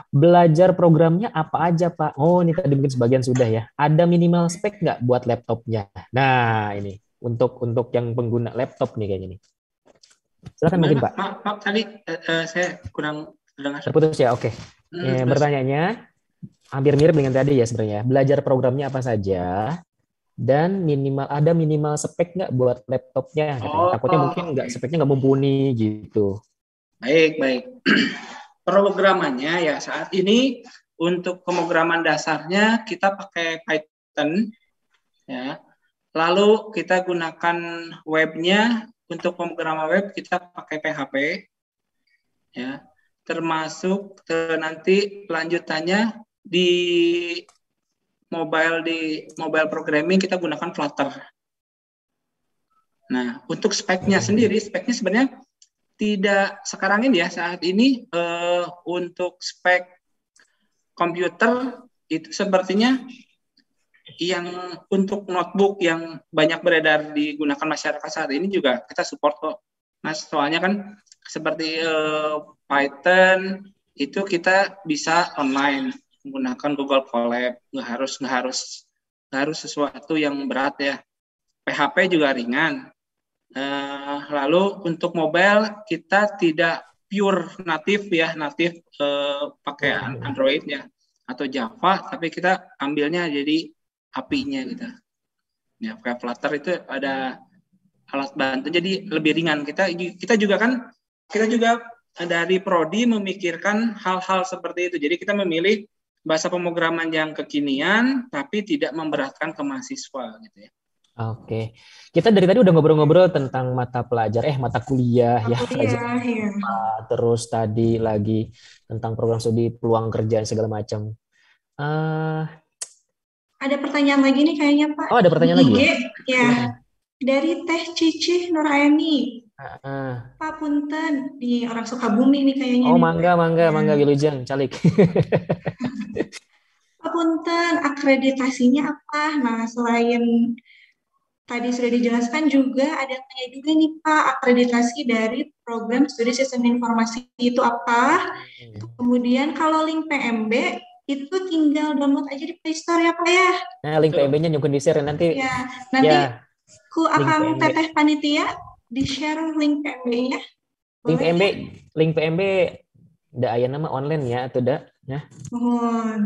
Belajar programnya apa aja Pak? Oh, ini tadi mungkin sebagian sudah ya. Ada minimal spek nggak buat laptopnya? Nah, ini untuk yang pengguna laptop nih kayaknya nih. Silakan mungkin Pak. Maaf tadi saya kurang dengar. Terputus ya, oke. Bertanyanya hampir mirip dengan tadi ya sebenarnya. Belajar programnya apa saja dan ada minimal spek nggak buat laptopnya? Takutnya mungkin speknya nggak mumpuni gitu. Baik. Programannya ya saat ini untuk pemrograman dasarnya kita pakai Python ya. Lalu kita gunakan webnya. Untuk pemrograman web kita pakai PHP ya, termasuk nanti lanjutannya di mobile programming kita gunakan Flutter. Nah, untuk speknya sebenarnya tidak sekarang ini ya, saat ini untuk spek komputer itu sepertinya yang untuk notebook yang banyak beredar digunakan masyarakat saat ini juga kita support kok. Nah, soalnya kan seperti Python itu kita bisa online menggunakan Google Colab, nggak harus sesuatu yang berat ya. PHP juga ringan. Lalu untuk mobile kita tidak pure native pakai Android ya atau Java, tapi kita ambilnya jadi API-nya gitu. Ya, kayak Flutter itu ada alat bantu jadi lebih ringan. Kita juga dari prodi memikirkan hal-hal seperti itu. Jadi kita memilih bahasa pemrograman yang kekinian tapi tidak memberatkan ke mahasiswa gitu ya. Oke. Kita dari tadi udah ngobrol-ngobrol tentang mata kuliah ya. Terus tadi lagi tentang program studi, peluang kerja segala macam. Ada pertanyaan lagi nih kayaknya Pak. Oh, ada pertanyaan lagi ya? Dari Teh Cici Nuraini. Pak Punten, di orang Sukabumi nih kayaknya. Oh, mangga Wilujeng, calik. Pak Punten, akreditasinya apa? Nah, selain tadi sudah dijelaskan juga ada tanya juga nih Pak, akreditasi dari program studi sistem informasi itu apa? Kemudian kalau link PMB itu tinggal download aja di Play Store ya Pak ya. Nah, link PMB-nya nyukur di share nanti. Ya, nanti ku akan teteh panitia di share link PMB-nya. Link PMB ndak aya nama online ya atau ndak? Nah,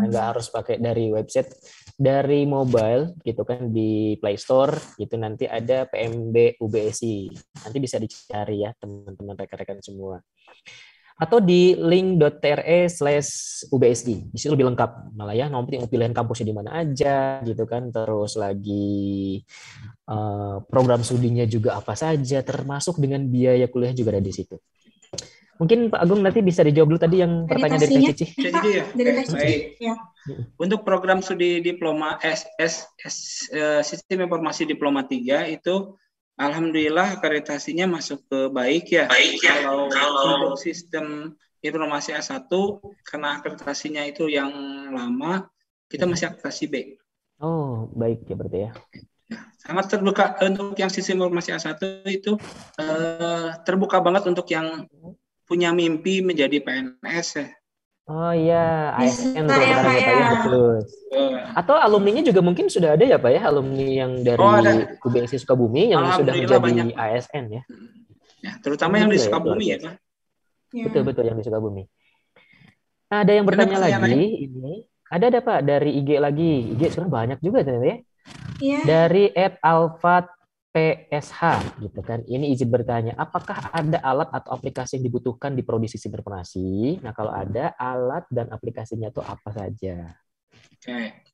nggak harus pakai dari website, dari mobile gitu kan di Play Store gitu nanti ada PMB UBSI. Nanti bisa dicari ya teman-teman rekan-rekan semua. Atau di link.tre/ubsi. Di situ lebih lengkap malah ya, nanti pilihan kampusnya di mana aja gitu kan, terus lagi program studinya juga apa saja, termasuk dengan biaya kuliah juga ada di situ. Mungkin Pak Agung nanti bisa dijawab dulu tadi yang pertanyaan dari Teh Cici. Ya. Untuk program studi diploma Sistem Informasi Diploma 3 itu alhamdulillah akreditasinya masuk ke baik ya. Kalau untuk sistem informasi S1 karena akreditasinya itu yang lama, kita masih akreditasi B. Oh, baik ya berarti ya. Sangat terbuka untuk yang sistem informasi A1 itu terbuka banget untuk yang punya mimpi menjadi PNS ya. Oh iya, Bisa ASN ya sekarang Pak ya Pak ya, ya. betul. Atau alumninya juga mungkin sudah ada ya Pak ya, alumni yang Oh dari ada, UBSI Sukabumi yang sudah alhamdulillah menjadi banyak Pak. ASN ya. Ya, terutama yang di Alhamdulillah ya, luar Sukabumi ya biasa. Pak. Ya. Betul yang di Sukabumi. Nah, ada yang Ada bertanya pertanyaan lain? lagi ini. Ada Pak dari IG lagi. IG sekarang banyak juga ternyata ya. Iya. Dari @alfat_psh gitu kan. Ini izin bertanya, apakah ada alat atau aplikasi yang dibutuhkan di prodi sistem informasi? Nah, kalau ada, alat dan aplikasinya itu apa saja? Oke.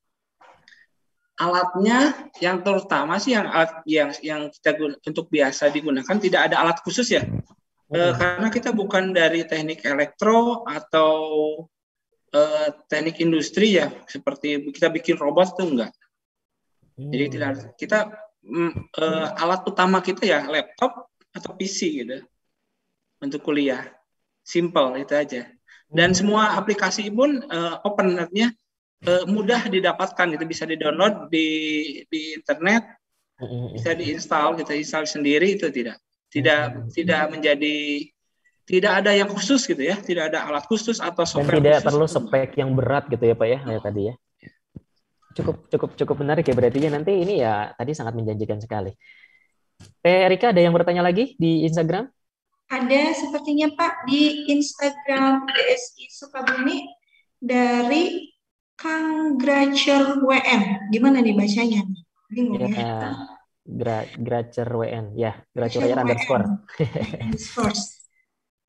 Alatnya yang terutama sih yang alat yang kita untuk biasa digunakan, tidak ada alat khusus ya. Karena kita bukan dari teknik elektro atau teknik industri ya, seperti kita bikin robot tuh enggak. Jadi tidak, kita alat utama kita ya laptop atau PC gitu untuk kuliah, simple itu aja. Dan semua aplikasi pun open, artinya mudah didapatkan, itu bisa di-download di internet, bisa diinstal, kita install sendiri, itu tidak menjadi, tidak ada yang khusus gitu ya, tidak ada alat khusus atau Dan software tidak khusus. perlu spek yang berat gitu ya Pak ya, kayak tadi ya. Cukup menarik ya berarti ya, nanti ini ya tadi sangat menjanjikan sekali. Rika, ada yang bertanya lagi di Instagram? Ada sepertinya Pak di Instagram BSI Sukabumi dari Kang Gracer WM. Gimana nih bacanya? Bingung ya. Gracer WN ya, Gracer Gracer underscore. Underscore.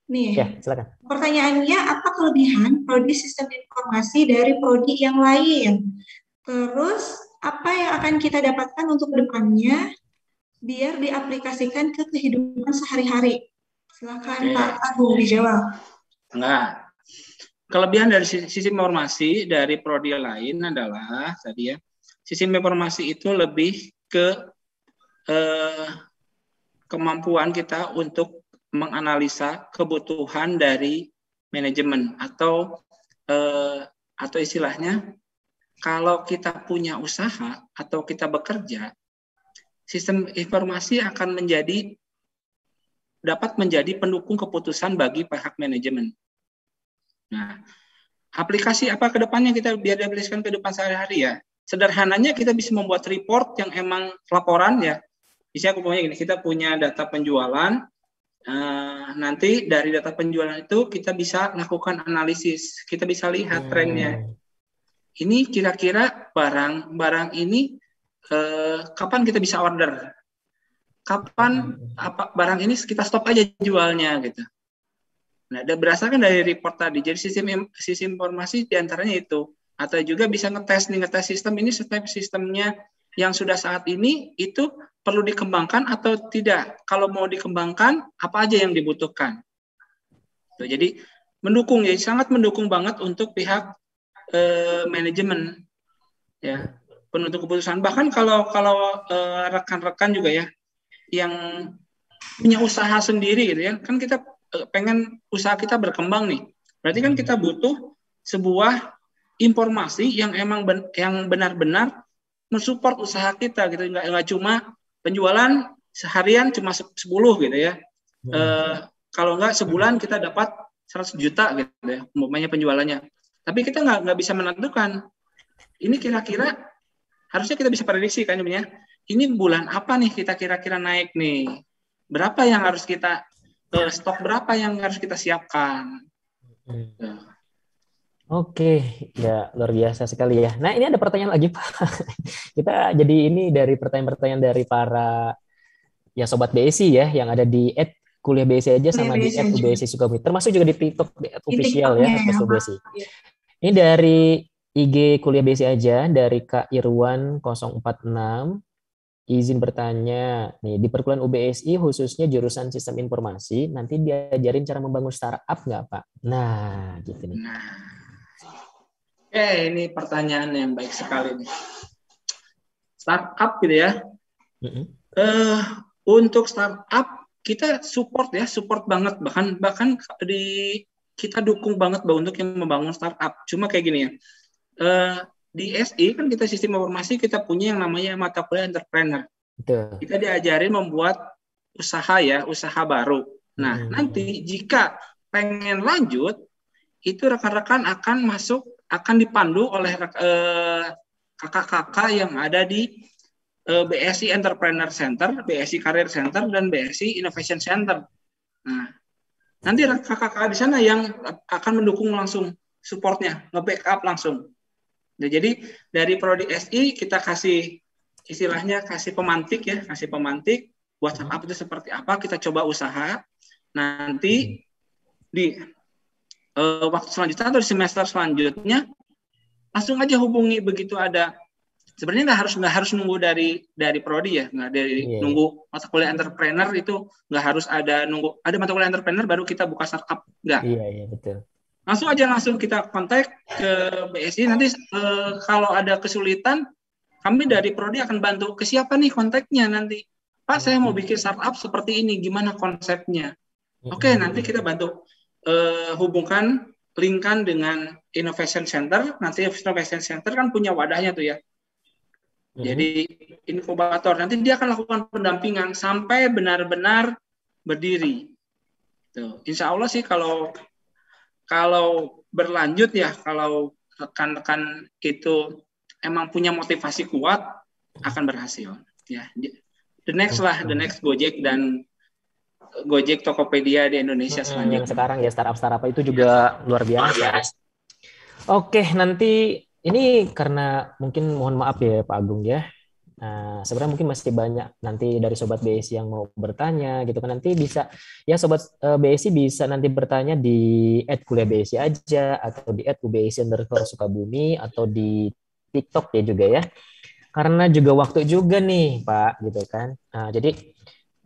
Nih, Ya, silakan. pertanyaannya apa kelebihan prodi sistem informasi dari prodi yang lain? Terus apa yang akan kita dapatkan untuk depannya biar diaplikasikan ke kehidupan sehari-hari? Silakan Pak Agung dijawab. Enggak. Kelebihan dari sistem informasi dari prodi lain adalah tadi ya, sistem informasi itu lebih ke kemampuan kita untuk menganalisa kebutuhan dari manajemen atau istilahnya, kalau kita punya usaha atau kita bekerja, sistem informasi akan dapat menjadi pendukung keputusan bagi pihak manajemen. Nah, aplikasi apa ke depannya kita biar diaplikasikan ke depan sehari-hari ya? Sederhananya kita bisa membuat report yang emang laporan ya. Misalnya aku punya gini, kita punya data penjualan, nanti dari data penjualan itu kita bisa lakukan analisis, kita bisa lihat trennya. Ini kira-kira barang ini kapan kita bisa order? Kapan barang ini kita stop aja jualnya gitu. Nah, berdasarkan dari report tadi, jadi sistem informasi diantaranya itu, atau juga bisa ngetes sistem ini, sistemnya yang sudah saat ini itu perlu dikembangkan atau tidak. Kalau mau dikembangkan, apa aja yang dibutuhkan. Tuh, jadi mendukung, jadi sangat mendukung banget untuk pihak manajemen, ya, penentu keputusan. Bahkan kalau rekan-rekan juga ya, yang punya usaha sendiri gitu ya, kan kita pengen usaha kita berkembang nih. Berarti kan kita butuh sebuah informasi yang emang yang benar-benar mensupport usaha kita gitu, nggak cuma penjualan seharian cuma 10 gitu ya. Kalau nggak sebulan kita dapat 100 juta gitu ya, umpamanya penjualannya. Tapi kita nggak bisa menentukan. Ini kira-kira harusnya kita bisa prediksi kan ya. Ini bulan apa nih kita kira-kira naik nih? Berapa yang harus kita stok, berapa yang harus kita siapkan? Oke, ya luar biasa sekali ya. Nah, ini ada pertanyaan lagi Pak. Kita jadi ini dari pertanyaan-pertanyaan dari para ya sobat BSI ya, yang ada di @kuliah BSI aja sama di @UBSI Sukabumi. Termasuk juga di TikTok official ya, @BSI. Ini dari IG Kuliah BSI aja, dari Kak Irwan 046. Izin bertanya, nih di perkuliahan UBSI khususnya jurusan sistem informasi, nanti diajarin cara membangun startup nggak Pak? Nah, gitu nih. Ini pertanyaan yang baik sekali nih. Startup gitu ya. Untuk startup kita support banget, bahkan kita dukung banget untuk yang membangun startup. Cuma kayak gini ya. di SI kan kita sistem informasi kita punya yang namanya mata kuliah entrepreneur. Betul. Kita diajarin membuat usaha ya, usaha baru. Nah, nanti jika pengen lanjut, itu rekan-rekan akan dipandu oleh kakak-kakak yang ada di BSI Entrepreneur Center, BSI Career Center, dan BSI Innovation Center. Nah, nanti kakak-kakak di sana yang akan mendukung langsung supportnya, nge-backup langsung. Nah, jadi dari Prodi SI kita kasih istilahnya kasih pemantik buat startup itu seperti apa, kita coba usaha. Nanti di waktu selanjutnya atau di semester selanjutnya langsung aja hubungi begitu ada. Sebenarnya nggak harus nunggu dari prodi ya, nggak nunggu mata kuliah entrepreneur itu nggak harus ada mata kuliah entrepreneur baru kita buka startup, nggak. Iya betul. Langsung kita kontak ke BSI nanti kalau ada kesulitan kami dari prodi akan bantu. Ke siapa nih kontaknya nanti? Pak, saya mau bikin startup seperti ini, gimana konsepnya? Oke, nanti kita bantu hubungkan, linkkan dengan Innovation Center. Nanti Innovation Center kan punya wadahnya tuh ya. Jadi inkubator nanti dia akan lakukan pendampingan sampai benar-benar berdiri. Tuh. Insya Allah sih kalau berlanjut ya, kalau rekan-rekan itu emang punya motivasi kuat akan berhasil. Ya, the next Gojek dan Gojek Tokopedia di Indonesia selanjutnya. Yang sekarang ya startup itu juga luar biasa. Oke, nanti ini karena mungkin mohon maaf ya Pak Agung ya. Nah, sebenarnya mungkin masih banyak nanti dari sobat BSI yang mau bertanya gitu kan, nanti bisa ya sobat BSI bisa nanti bertanya di @kuliahbsi aja atau di @ubsi_sukabumi atau di TikTok ya juga ya. Karena juga waktu juga nih Pak gitu kan. Nah, jadi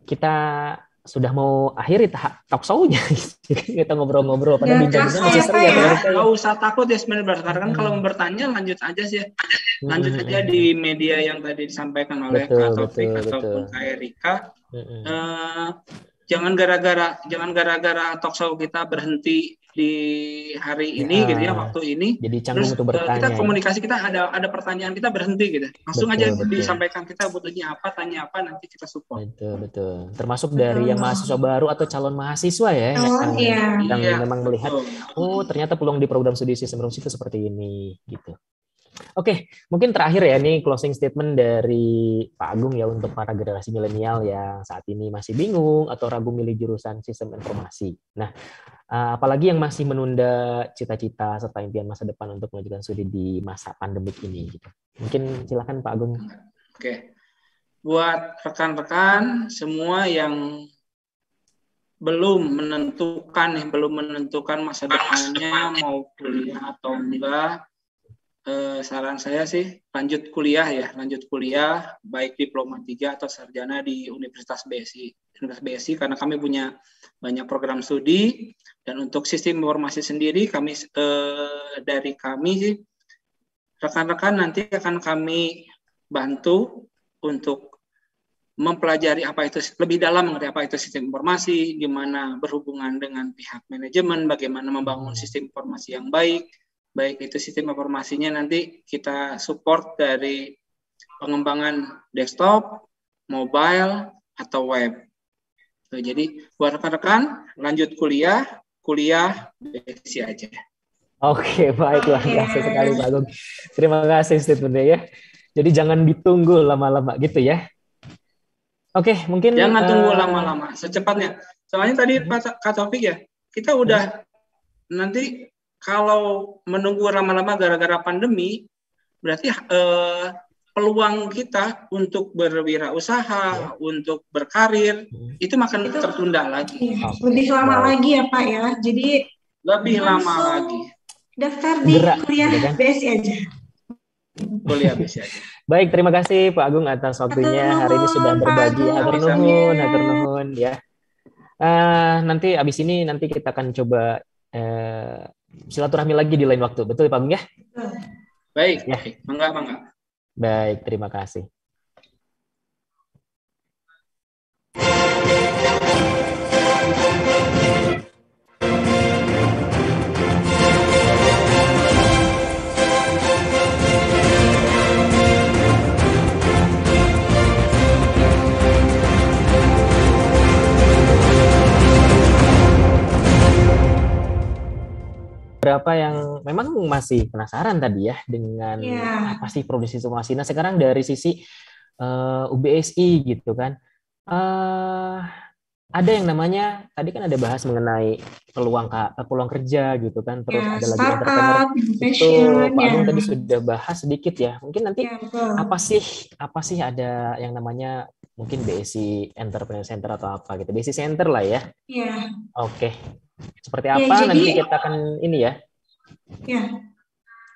kita sudah mau akhiri talk show-nya. Kita ngobrol-ngobrol pada bincang-bincang masih seru ya. Nggak usah takut ya sebenarnya, karena kan kalau mau bertanya lanjut aja sih. Lanjut aja di media yang tadi disampaikan oleh Kak Taufik ataupun Kak Erika. Jangan gara-gara talk show kita berhenti di hari ini gitu ya, waktu ini. Jadi canggung untuk bertanya. Kita komunikasi kita ada pertanyaan kita berhenti gitu. Langsung aja disampaikan kita butuhnya apa, tanya apa, nanti kita support. Betul. Termasuk dari yang mahasiswa baru atau calon mahasiswa ya, yang memang melihat ternyata peluang di program studi sistem informasi itu seperti ini gitu. Oke, mungkin terakhir ya nih closing statement dari Pak Agung ya untuk para generasi milenial yang saat ini masih bingung atau ragu milih jurusan sistem informasi. Nah, apalagi yang masih menunda cita-cita serta impian masa depan untuk melanjutkan studi di masa pandemik ini gitu. Mungkin silakan Pak Agung. Oke. Buat rekan-rekan semua yang belum menentukan masa depannya mau kuliah atau enggak, saran saya sih lanjut kuliah baik diploma 3 atau sarjana di Universitas BSI karena kami punya banyak program studi. Dan untuk sistem informasi sendiri dari kami sih rekan-rekan nanti akan kami bantu untuk mempelajari lebih dalam mengenai apa itu sistem informasi, gimana berhubungan dengan pihak manajemen, bagaimana membangun sistem informasi yang baik itu sistem informasinya nanti kita support dari pengembangan desktop, mobile, atau web. Jadi buat rekan-rekan lanjut kuliah BSI aja. Oke, baik, luar biasa sekali Pak Agung. Terima kasih statementnya ya. Jadi jangan ditunggu lama-lama gitu ya. Oke, mungkin jangan tunggu lama-lama, secepatnya. Soalnya tadi Kak Taufik ya, kita udah nanti kalau menunggu lama-lama gara-gara pandemi, berarti peluang kita untuk berwirausaha, untuk berkarir, itu makin tertunda lagi. Lebih lama lagi ya Pak ya, jadi lebih lama lagi. Daftar di kuliah BSI aja. Kuliah BSI aja. Baik, terima kasih Pak Agung atas waktunya hari ini sudah berbagi. Hatur nuhun ya. Nanti abis ini kita akan coba silaturahmi lagi di lain waktu, betul Pak Agung ya? Baik, ya. Bangga. Baik, terima kasih. beberapa yang memang masih penasaran tadi ya dengan apa sih produksi informasi. Nah sekarang dari sisi UBSI gitu kan, ada yang namanya tadi kan ada bahas mengenai peluang kerja gitu kan, terus ada lagi entrepreneur. Betul, Pak Agung tadi sudah bahas sedikit ya. Mungkin nanti apa sih ada yang namanya mungkin BSI Entrepreneur Center atau apa gitu, BSI Center lah ya. Iya. Oke. Seperti apa nanti kita akan ini ya. Ya.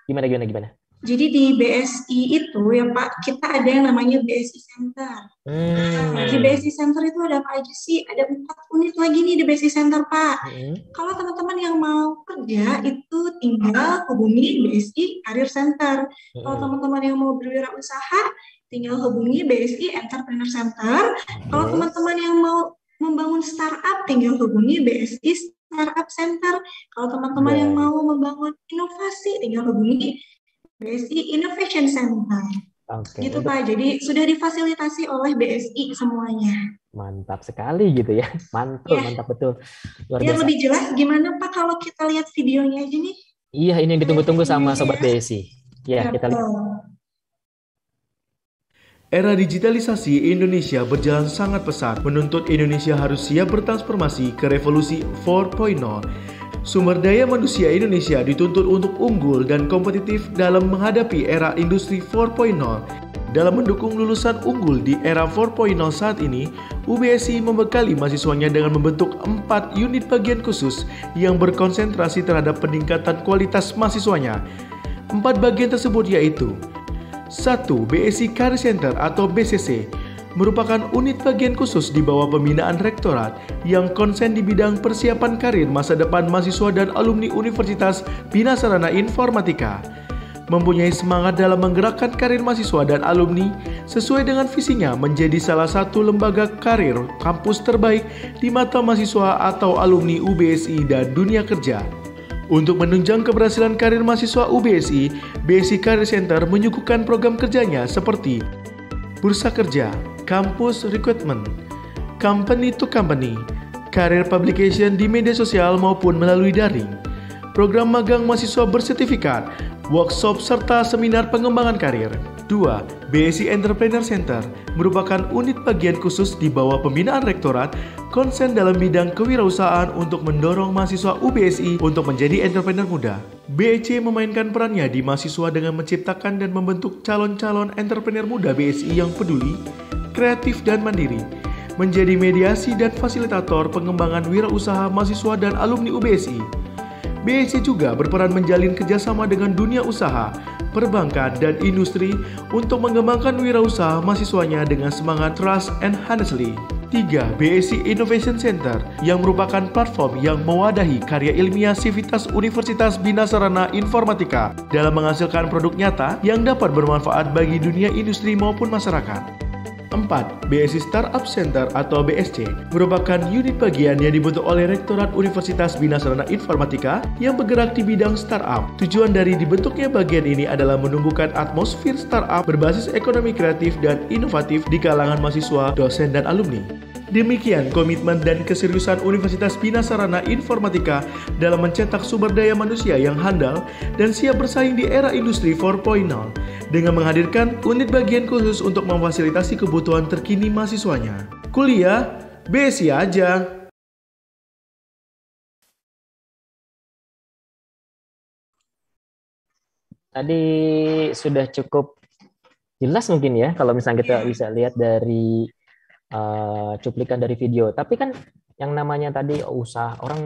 Gimana? Jadi di BSI itu ya Pak, kita ada yang namanya BSI Center. Nah, di BSI Center itu ada apa aja sih? Ada 4 unit lagi nih di BSI Center Pak. Kalau teman-teman yang mau kerja itu tinggal hubungi BSI Career Center. Kalau teman-teman yang mau berwirausaha tinggal hubungi BSI Entrepreneur Center. Kalau teman-teman yang mau membangun startup tinggal hubungi BSI Startup Center. Kalau teman-teman yang mau membangun inovasi tinggal hubungi BSI Innovation Center. Gitu Pak, jadi sudah difasilitasi oleh BSI semuanya. Mantap sekali gitu ya. Mantap betul. Luar biasa. Lebih jelas gimana Pak kalau kita lihat videonya aja nih? Iya, ini yang ditunggu-tunggu sama Sobat BSI. Ya, kita lihat. Era digitalisasi Indonesia berjalan sangat pesat, menuntut Indonesia harus siap bertransformasi ke revolusi 4.0. Sumber daya manusia Indonesia dituntut untuk unggul dan kompetitif dalam menghadapi era industri 4.0. Dalam mendukung lulusan unggul di era 4.0 saat ini, UBSI membekali mahasiswanya dengan membentuk 4 unit bagian khusus yang berkonsentrasi terhadap peningkatan kualitas mahasiswanya. 4 bagian tersebut yaitu 1. BSI Career Center atau BCC merupakan unit bagian khusus di bawah pembinaan rektorat yang konsen di bidang persiapan karir masa depan mahasiswa dan alumni Universitas Bina Sarana Informatika. Mempunyai semangat dalam menggerakkan karir mahasiswa dan alumni sesuai dengan visinya menjadi salah satu lembaga karir kampus terbaik di mata mahasiswa atau alumni UBSI dan dunia kerja. Untuk menunjang keberhasilan karir mahasiswa UBSI, BSI Career Center menyuguhkan program kerjanya seperti Bursa Kerja, Campus Recruitment, Company to Company, Career Publication di media sosial maupun melalui daring, program magang mahasiswa bersertifikat, workshop serta seminar pengembangan karir. 2. BSI Entrepreneur Center merupakan unit bagian khusus di bawah pembinaan rektorat konsen dalam bidang kewirausahaan untuk mendorong mahasiswa UBSI untuk menjadi entrepreneur muda. BEC memainkan perannya di mahasiswa dengan menciptakan dan membentuk calon-calon entrepreneur muda BSI yang peduli, kreatif dan mandiri, menjadi mediasi dan fasilitator pengembangan wirausaha mahasiswa dan alumni UBSI. BEC juga berperan menjalin kerjasama dengan dunia usaha, perbankan, dan industri untuk mengembangkan wirausaha mahasiswanya dengan semangat trust and honestly. 3. BSI Innovation Center yang merupakan platform yang mewadahi karya ilmiah Sivitas Universitas Bina Sarana Informatika dalam menghasilkan produk nyata yang dapat bermanfaat bagi dunia industri maupun masyarakat. 4. BSI Startup Center atau BSC merupakan unit bagian yang dibentuk oleh Rektorat Universitas Bina Sarana Informatika yang bergerak di bidang startup. Tujuan dari dibentuknya bagian ini adalah menumbuhkan atmosfer startup berbasis ekonomi kreatif dan inovatif di kalangan mahasiswa, dosen, dan alumni. Demikian komitmen dan keseriusan Universitas Bina Sarana Informatika dalam mencetak sumber daya manusia yang handal dan siap bersaing di era industri 4.0 dengan menghadirkan unit bagian khusus untuk memfasilitasi kebutuhan terkini mahasiswanya. Kuliah, BSI aja. Tadi sudah cukup jelas mungkin ya kalau misalnya kita bisa lihat dari cuplikan dari video. Tapi kan yang namanya tadi usaha, orang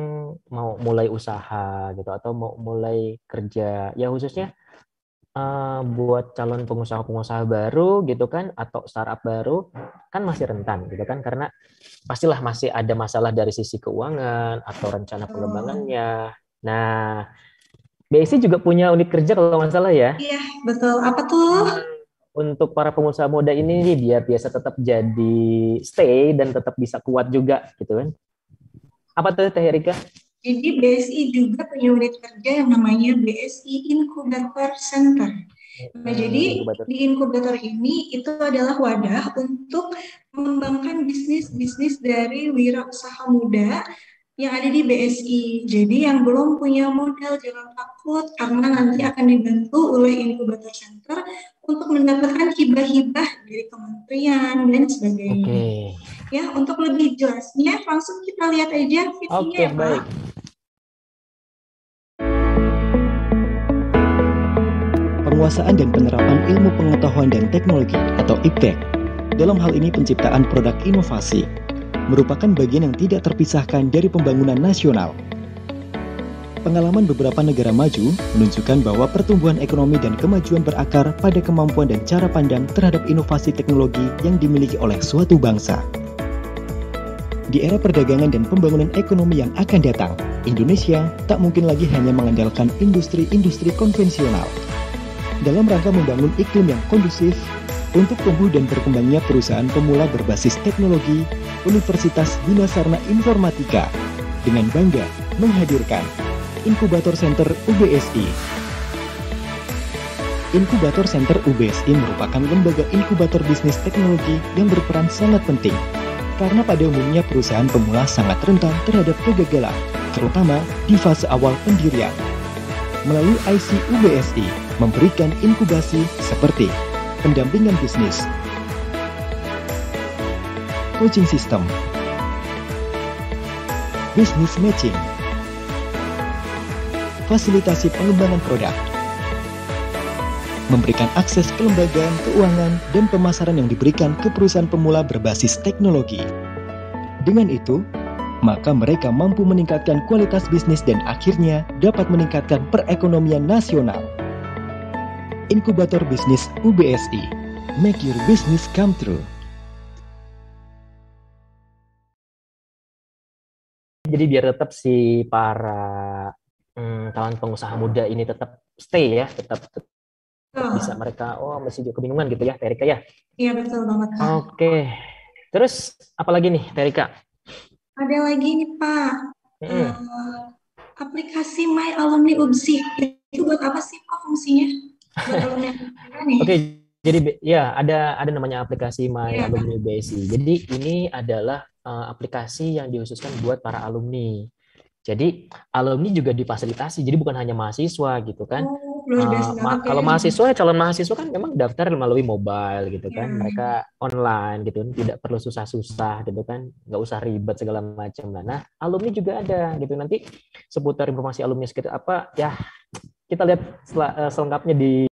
mau mulai usaha gitu atau mau mulai kerja, ya khususnya buat calon pengusaha-pengusaha baru gitu kan atau startup baru kan masih rentan gitu kan, karena pastilah masih ada masalah dari sisi keuangan atau rencana pengembangannya. Nah, BSI juga punya unit kerja kalau nggak salah ya. Iya, betul. Apa tuh? Untuk para pengusaha muda ini nih, biar biasa tetap jadi stay dan tetap bisa kuat juga gitu kan. Apa tuh Teh Erika? Jadi BSI juga punya unit kerja yang namanya BSI Incubator Center. Nah, jadi di inkubator ini itu adalah wadah untuk mengembangkan bisnis-bisnis dari wirausaha muda yang ada di BSI. Jadi yang belum punya modal jangan takut karena nanti akan dibantu oleh inkubator center untuk mendapatkan hibah-hibah dari kementerian dan sebagainya. Oke. Ya, untuk lebih jelasnya langsung kita lihat aja videonya Oke, ya, Pak. baik. Penguasaan dan penerapan ilmu pengetahuan dan teknologi atau IPTEK. Dalam hal ini penciptaan produk inovasi merupakan bagian yang tidak terpisahkan dari pembangunan nasional. Pengalaman beberapa negara maju menunjukkan bahwa pertumbuhan ekonomi dan kemajuan berakar pada kemampuan dan cara pandang terhadap inovasi teknologi yang dimiliki oleh suatu bangsa. Di era perdagangan dan pembangunan ekonomi yang akan datang, Indonesia tak mungkin lagi hanya mengandalkan industri-industri konvensional. Dalam rangka membangun iklim yang kondusif untuk tumbuh dan berkembangnya perusahaan pemula berbasis teknologi, Universitas Bina Sarana Informatika dengan bangga menghadirkan Inkubator Center UBSI. Inkubator Center UBSI merupakan lembaga inkubator bisnis teknologi yang berperan sangat penting karena pada umumnya perusahaan pemula sangat rentan terhadap kegagalan, terutama di fase awal pendirian. Melalui IC UBSI memberikan inkubasi seperti pendampingan bisnis, coaching system, business matching, fasilitasi pengembangan produk, memberikan akses kelembagaan keuangan dan pemasaran yang diberikan ke perusahaan pemula berbasis teknologi. Dengan itu, maka mereka mampu meningkatkan kualitas bisnis dan akhirnya dapat meningkatkan perekonomian nasional. Inkubator Bisnis UBSI, make your business come true. Jadi biar tetap si para kawan pengusaha muda ini tetap stay ya, tetap bisa mereka masih juga kebingungan gitu ya, Terika ya. Iya, betul banget, Pak. Oke. Terus apa lagi nih, Terika? Ada lagi nih, Pak. Aplikasi My Alumni UBSI. Itu buat apa sih, Pak, fungsinya? Buat alumni nih. Oke, jadi ya ada namanya aplikasi My Alumni UBSI. Jadi ini adalah aplikasi yang dikhususkan buat para alumni. Jadi alumni juga difasilitasi, jadi bukan hanya mahasiswa gitu kan. Kalau mahasiswa, calon mahasiswa kan memang daftar melalui mobile gitu kan, mereka online gitu, tidak perlu susah-susah gitu kan, nggak usah ribet segala macam. Nah, alumni juga ada gitu. Nanti seputar informasi alumni seperti apa ya, kita lihat selengkapnya di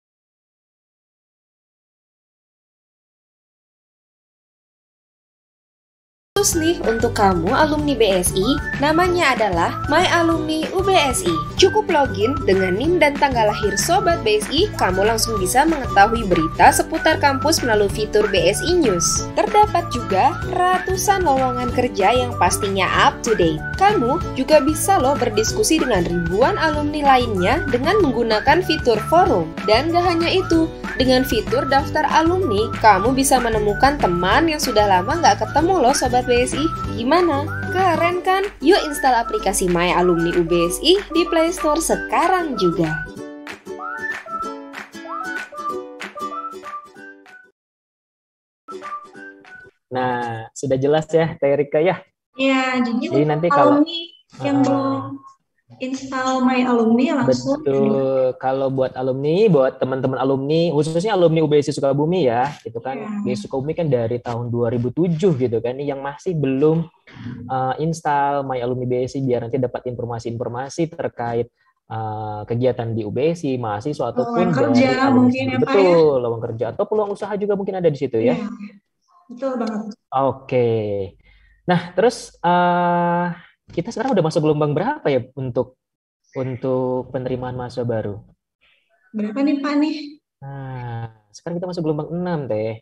Khusus nih untuk kamu alumni BSI, namanya adalah My Alumni UBSI. Cukup login dengan NIM dan tanggal lahir Sobat BSI, kamu langsung bisa mengetahui berita seputar kampus melalui fitur BSI News. Terdapat juga ratusan lowongan kerja yang pastinya up to date. Kamu juga bisa loh berdiskusi dengan ribuan alumni lainnya dengan menggunakan fitur forum. Dan gak hanya itu, dengan fitur daftar alumni, kamu bisa menemukan teman yang sudah lama gak ketemu loh Sobat BSI. Gimana? Keren kan? Yuk install aplikasi My Alumni UBSI di Play Store sekarang juga. Nah, sudah jelas ya, Terika ya? Ya, jadi nanti alumni yang belum install My Alumni langsung. Betul. Kalau buat alumni, buat teman-teman alumni, khususnya alumni UBSI Sukabumi ya, gitu kan. UBSI Sukabumi kan dari tahun 2007 gitu kan, yang masih belum install My Alumni BSI biar nanti dapat informasi-informasi terkait kegiatan di UBSI, mahasiswa ataupun kerja dari alumni mungkin ya, Pak, betul, lowongan kerja atau peluang usaha juga mungkin ada di situ ya. Betul banget. Oke. Nah, terus kita sekarang udah masuk gelombang berapa ya untuk penerimaan mahasiswa baru? Berapa nih, Pak nih? Nah, sekarang kita masuk gelombang 6, Teh.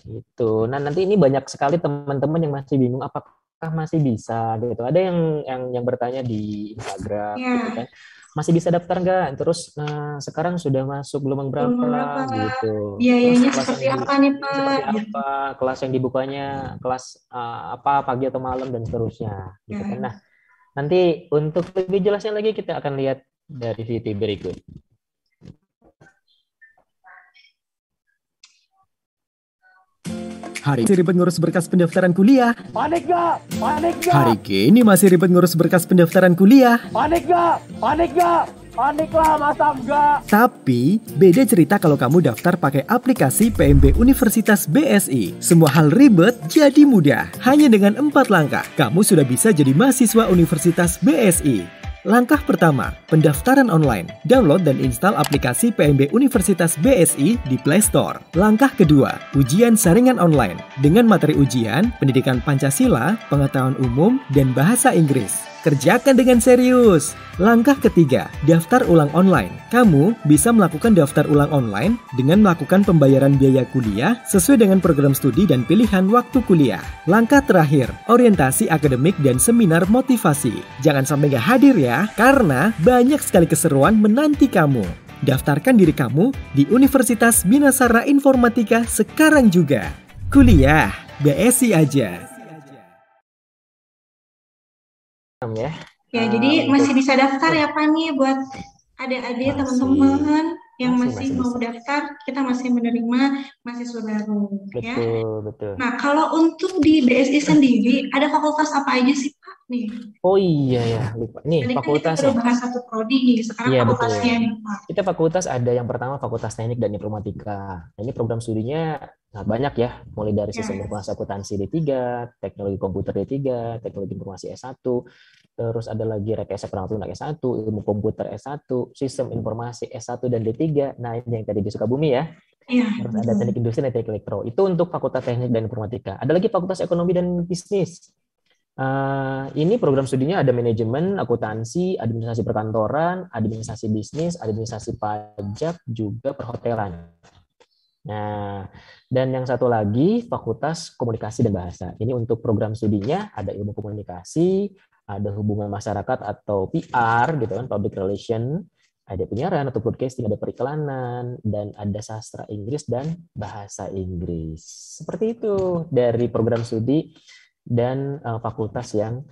Gitu. Nah, nanti ini banyak sekali teman-teman yang masih bingung apakah masih bisa gitu. Ada yang bertanya di Instagram gitu kan. Masih bisa daftar nggak? Terus sekarang sudah masuk gelombang berapa gitu. Biayanya seperti apa nih, Pak? Seperti apa? Kelas yang dibukanya, kelas apa pagi atau malam dan seterusnya gitu kan. Nah, nanti untuk lebih jelasnya lagi kita akan lihat dari video berikut. Hari ini ribet ngurus berkas pendaftaran kuliah. Panik gak? Panik gak? Hari ini masih ribet ngurus berkas pendaftaran kuliah. Panik gak? Panik gak? Panik lah, masa enggak? Tapi, beda cerita kalau kamu daftar pakai aplikasi PMB Universitas BSI. Semua hal ribet jadi mudah. Hanya dengan 4 langkah, kamu sudah bisa jadi mahasiswa Universitas BSI. Langkah pertama, pendaftaran online. Download dan install aplikasi PMB Universitas BSI di Play Store. Langkah kedua, ujian saringan online. Dengan materi ujian, pendidikan Pancasila, pengetahuan umum, dan bahasa Inggris. Kerjakan dengan serius. Langkah ketiga, daftar ulang online. Kamu bisa melakukan daftar ulang online dengan melakukan pembayaran biaya kuliah sesuai dengan program studi dan pilihan waktu kuliah. Langkah terakhir, orientasi akademik dan seminar motivasi. Jangan sampai gak hadir ya, karena banyak sekali keseruan menanti kamu. Daftarkan diri kamu di Universitas Binasara Informatika sekarang juga. Kuliah, BSI aja. Ya, jadi masih bisa daftar ya Pak nih buat adik-adik teman-teman yang masih mau daftar, kita masih menerima mahasiswa baru. Ya. Betul. Nah, kalau untuk di BSI sendiri, ada fakultas apa aja sih Pak nih? Oh iya ya, lupa. Nih, Tadi fakultas kan kita bahas satu prodi nih, sekarang Iya, fakultasnya betul. nih Pak. Kita fakultas ada yang pertama Fakultas Teknik dan Informatika. Nah, ini program studinya banyak ya, mulai dari sistem informasi akuntansi D3, teknologi komputer D3, teknologi informasi S1, terus ada lagi rekayasa perangkat lunak S1, ilmu komputer S1, sistem informasi S1 dan D3. Nah, ini yang tadi di Sukabumi ya. Iya. Terus ada teknik industri dan teknik elektro. Itu untuk Fakultas Teknik dan Informatika. Ada lagi Fakultas Ekonomi dan Bisnis. Ini program studinya ada manajemen, akuntansi, administrasi perkantoran, administrasi bisnis, administrasi pajak, juga perhotelan. Nah, dan yang satu lagi Fakultas Komunikasi dan Bahasa. Ini untuk program studinya ada ilmu komunikasi, ada hubungan masyarakat atau PR gitu kan, public relation, ada penyiaran atau broadcasting, ada periklanan, dan ada sastra Inggris dan bahasa Inggris. Seperti itu dari program studi dan fakultas yang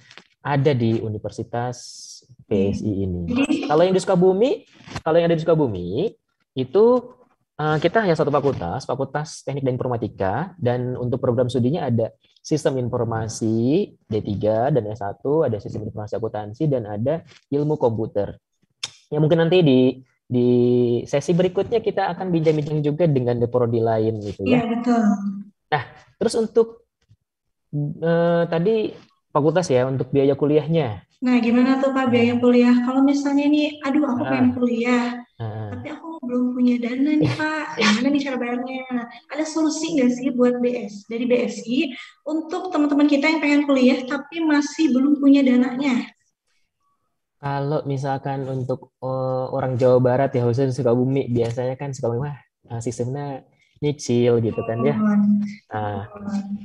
ada di Universitas BSI ini. Kalau yang ada di Sukabumi itu kita hanya satu fakultas, Fakultas Teknik dan Informatika, dan untuk program studinya ada Sistem Informasi D3 dan S1, ada Sistem Informasi Akuntansi, dan ada Ilmu Komputer. Ya mungkin nanti di sesi berikutnya kita akan bincang-bincang juga dengan prodi lain gitu ya. Iya, betul. Nah, terus untuk tadi fakultas ya, untuk biaya kuliahnya. Nah, gimana tuh Pak biaya kuliah? Kalau misalnya nih, aduh aku pengen kuliah, tapi aku belum punya dana nih Pak. Gimana nih cara bayarnya? Ada solusi nggak sih buat dari BSI untuk teman-teman kita yang pengen kuliah tapi masih belum punya dananya? Kalau misalkan untuk orang Jawa Barat ya, khususnya Sukabumi, biasanya kan Sukabumi sistemnya nyicil gitu kan ya. Nah,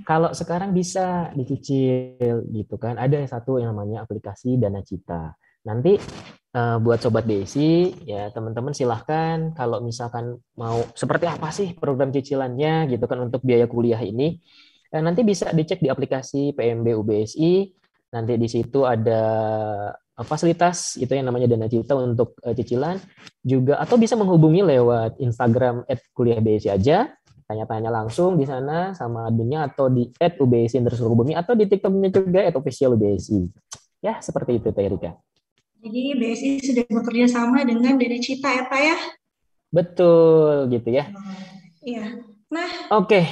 kalau sekarang bisa dicicil gitu kan. Ada satu yang namanya aplikasi Dana Cita. Nanti buat sobat BSI ya teman-teman silahkan kalau misalkan mau seperti apa sih program cicilannya gitu kan untuk biaya kuliah ini. Nanti bisa dicek di aplikasi PMB UBSI. Nanti di situ ada fasilitas itu yang namanya Dana Cita untuk cicilan juga, atau bisa menghubungi lewat Instagram @kuliahbsi aja, tanya-tanya langsung di sana sama adminnya, atau di @ubsi_Sukabumi, atau di TikToknya juga @officialubsi. Ya seperti itu Teh Rika. Jadi BSI sudah bekerja sama dengan Dana Cita ya Pak ya? Betul gitu ya. Iya. Nah. Oke.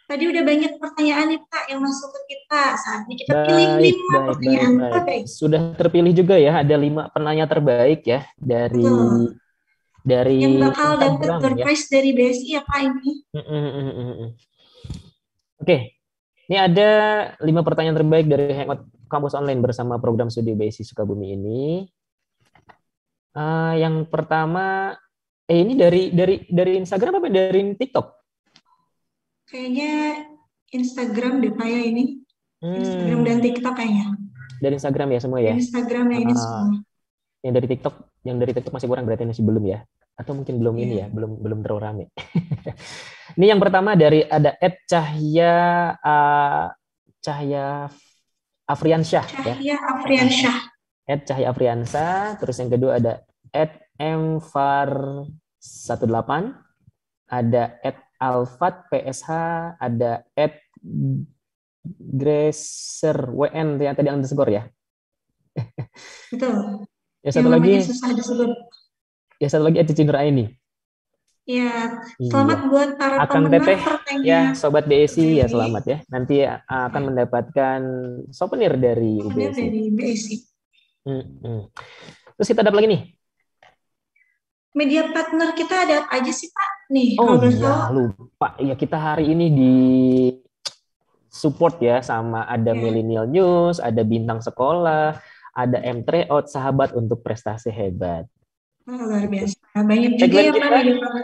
Tadi udah banyak pertanyaan nih Pak yang masuk ke kita. Saatnya kita pilih 5 pertanyaan terbaik. Sudah terpilih juga ya, ada 5 penanya terbaik ya dari yang bakal dapat door prize dari BSI ya Pak ini. Oke. Ini ada 5 pertanyaan terbaik dari Hangout Kampus Online bersama program studi BSI Sukabumi ini. Yang pertama, ini dari Instagram apa dari TikTok? Kayaknya Instagram deh Pak ya ini. Instagram dan TikTok kayaknya. Dari Instagram ya semua ya? Instagram ya ini semua. Yang dari TikTok masih kurang, berarti masih belum ya? Atau mungkin belum ini ya, belum terlalu rame. Ini yang pertama dari ada @Cahya Afriansyah. Cahya Afriansyah. @Cahya Afriansyah. Terus yang kedua ada @mfar18, ada @alfat PSH, ada Gracer WN yang tadi underscore ya. Betul. Ya satu lagi. Susah disebut. Ya satu lagi Cici Nuraini. Ya, selamat buat para Akang pemenang Teteh, pertanyaan. ya Sobat BSI ya selamat ya. Nanti akan mendapatkan souvenir dari UBSI. Dari BSI. Terus kita ada apa lagi nih? Media partner kita ada apa aja sih Pak? Nih, Oh iya, lupa. Ya kita hari ini di support ya sama ada Millennial News, ada Bintang Sekolah, ada M3Out, sahabat untuk prestasi hebat. Luar biasa. Banyak juga yang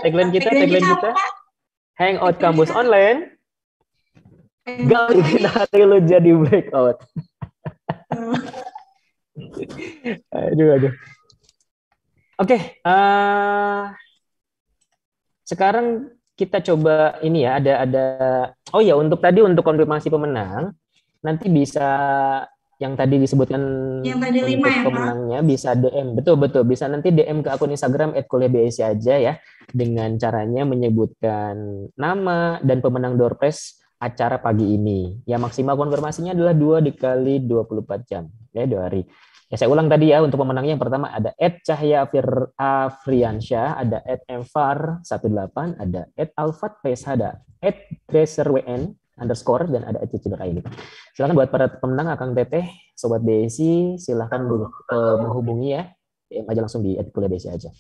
tagline kita Hangout Kampus Online. Gak bikin hari lu jadi blackout. Aduh. Oke, sekarang kita coba ini ya, ada oh ya untuk konfirmasi pemenang nanti bisa yang tadi disebutkan yang tadi 5 ya, pemenangnya Pak? Bisa DM, betul bisa nanti DM ke akun Instagram @kuliahbsi aja ya, dengan caranya menyebutkan nama dan pemenang door prize acara pagi ini. Ya maksimal konfirmasinya adalah 2 dikali 24 jam ya 2 hari. Ya saya ulang tadi ya untuk pemenangnya yang pertama ada @Cahya Afriansyah, ada @mfar18, ada @alfatpes, ada @tracerwn_ dan ada Cici Nuraini. Silakan buat para pemenang Akang Teteh, Sobat BSI, silakan menghubungi ya. DM aja langsung di @kuliahbsi aja.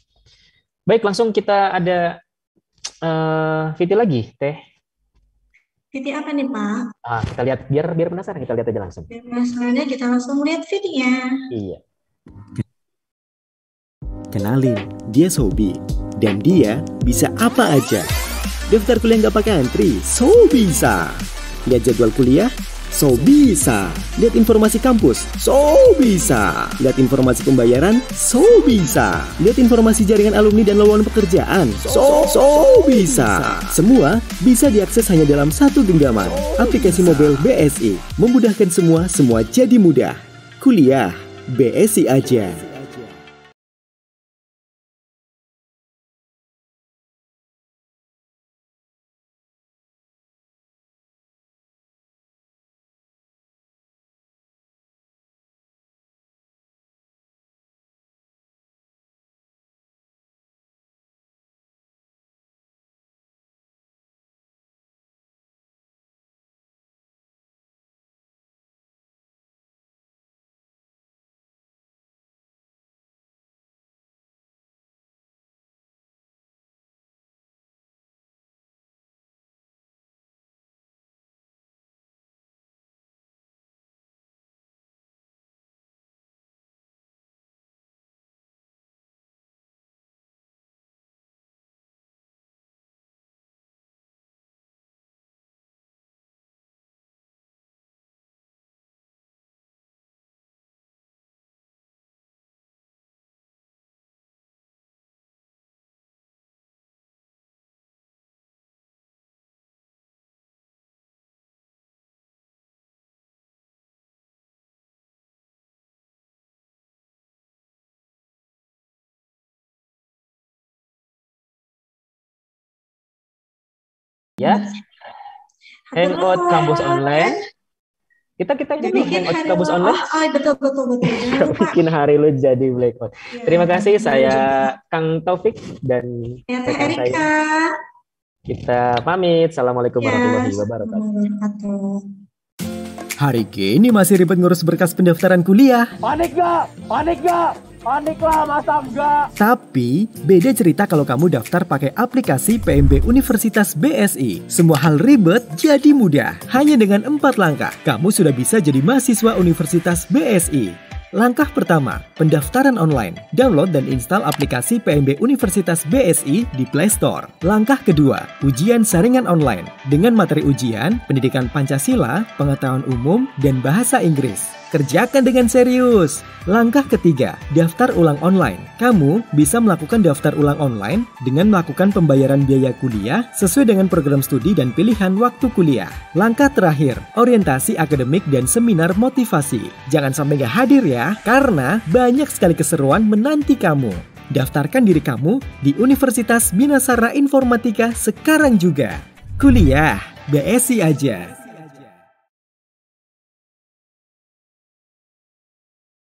Baik, langsung kita ada Viti lagi, Teh. Viti apa nih, Pak? Kita lihat biar penasaran, kita lihat aja langsung. Biar penasarannya kita langsung lihat videonya. Iya. Kenalin, dia Sobi. Dan dia bisa apa aja. Daftar kuliah nggak pakai antri, so bisa. Lihat jadwal kuliah, so bisa. Lihat informasi kampus, so bisa. Lihat informasi pembayaran, so bisa. Lihat informasi jaringan alumni dan lowongan pekerjaan, so bisa. Semua bisa diakses hanya dalam satu genggaman. Aplikasi mobile BSI memudahkan semua jadi mudah. Kuliah BSI aja. Ya, Hangout Kampus Online. Kita ini Hangout Kampus Online. Betul. Bikin hari lu jadi blackout. Ya, terima kasih, saya Kang Taufik dan rekan saya. Kita pamit. Assalamualaikum warahmatullahi wabarakatuh. Hari gini masih ribet ngurus berkas pendaftaran kuliah. Panik gak? Paniklah, masa enggak? Tapi, beda cerita kalau kamu daftar pakai aplikasi PMB Universitas BSI. Semua hal ribet jadi mudah. Hanya dengan 4 langkah, kamu sudah bisa jadi mahasiswa Universitas BSI. Langkah pertama, pendaftaran online. Download dan install aplikasi PMB Universitas BSI di Play Store. Langkah kedua, ujian saringan online. Dengan materi ujian, pendidikan Pancasila, pengetahuan umum, dan bahasa Inggris. Kerjakan dengan serius. Langkah ketiga, daftar ulang online. Kamu bisa melakukan daftar ulang online dengan melakukan pembayaran biaya kuliah sesuai dengan program studi dan pilihan waktu kuliah. Langkah terakhir, orientasi akademik dan seminar motivasi. Jangan sampai gak hadir ya, karena banyak sekali keseruan menanti kamu. Daftarkan diri kamu di Universitas Bina Sarana Informatika sekarang juga. Kuliah BSI aja.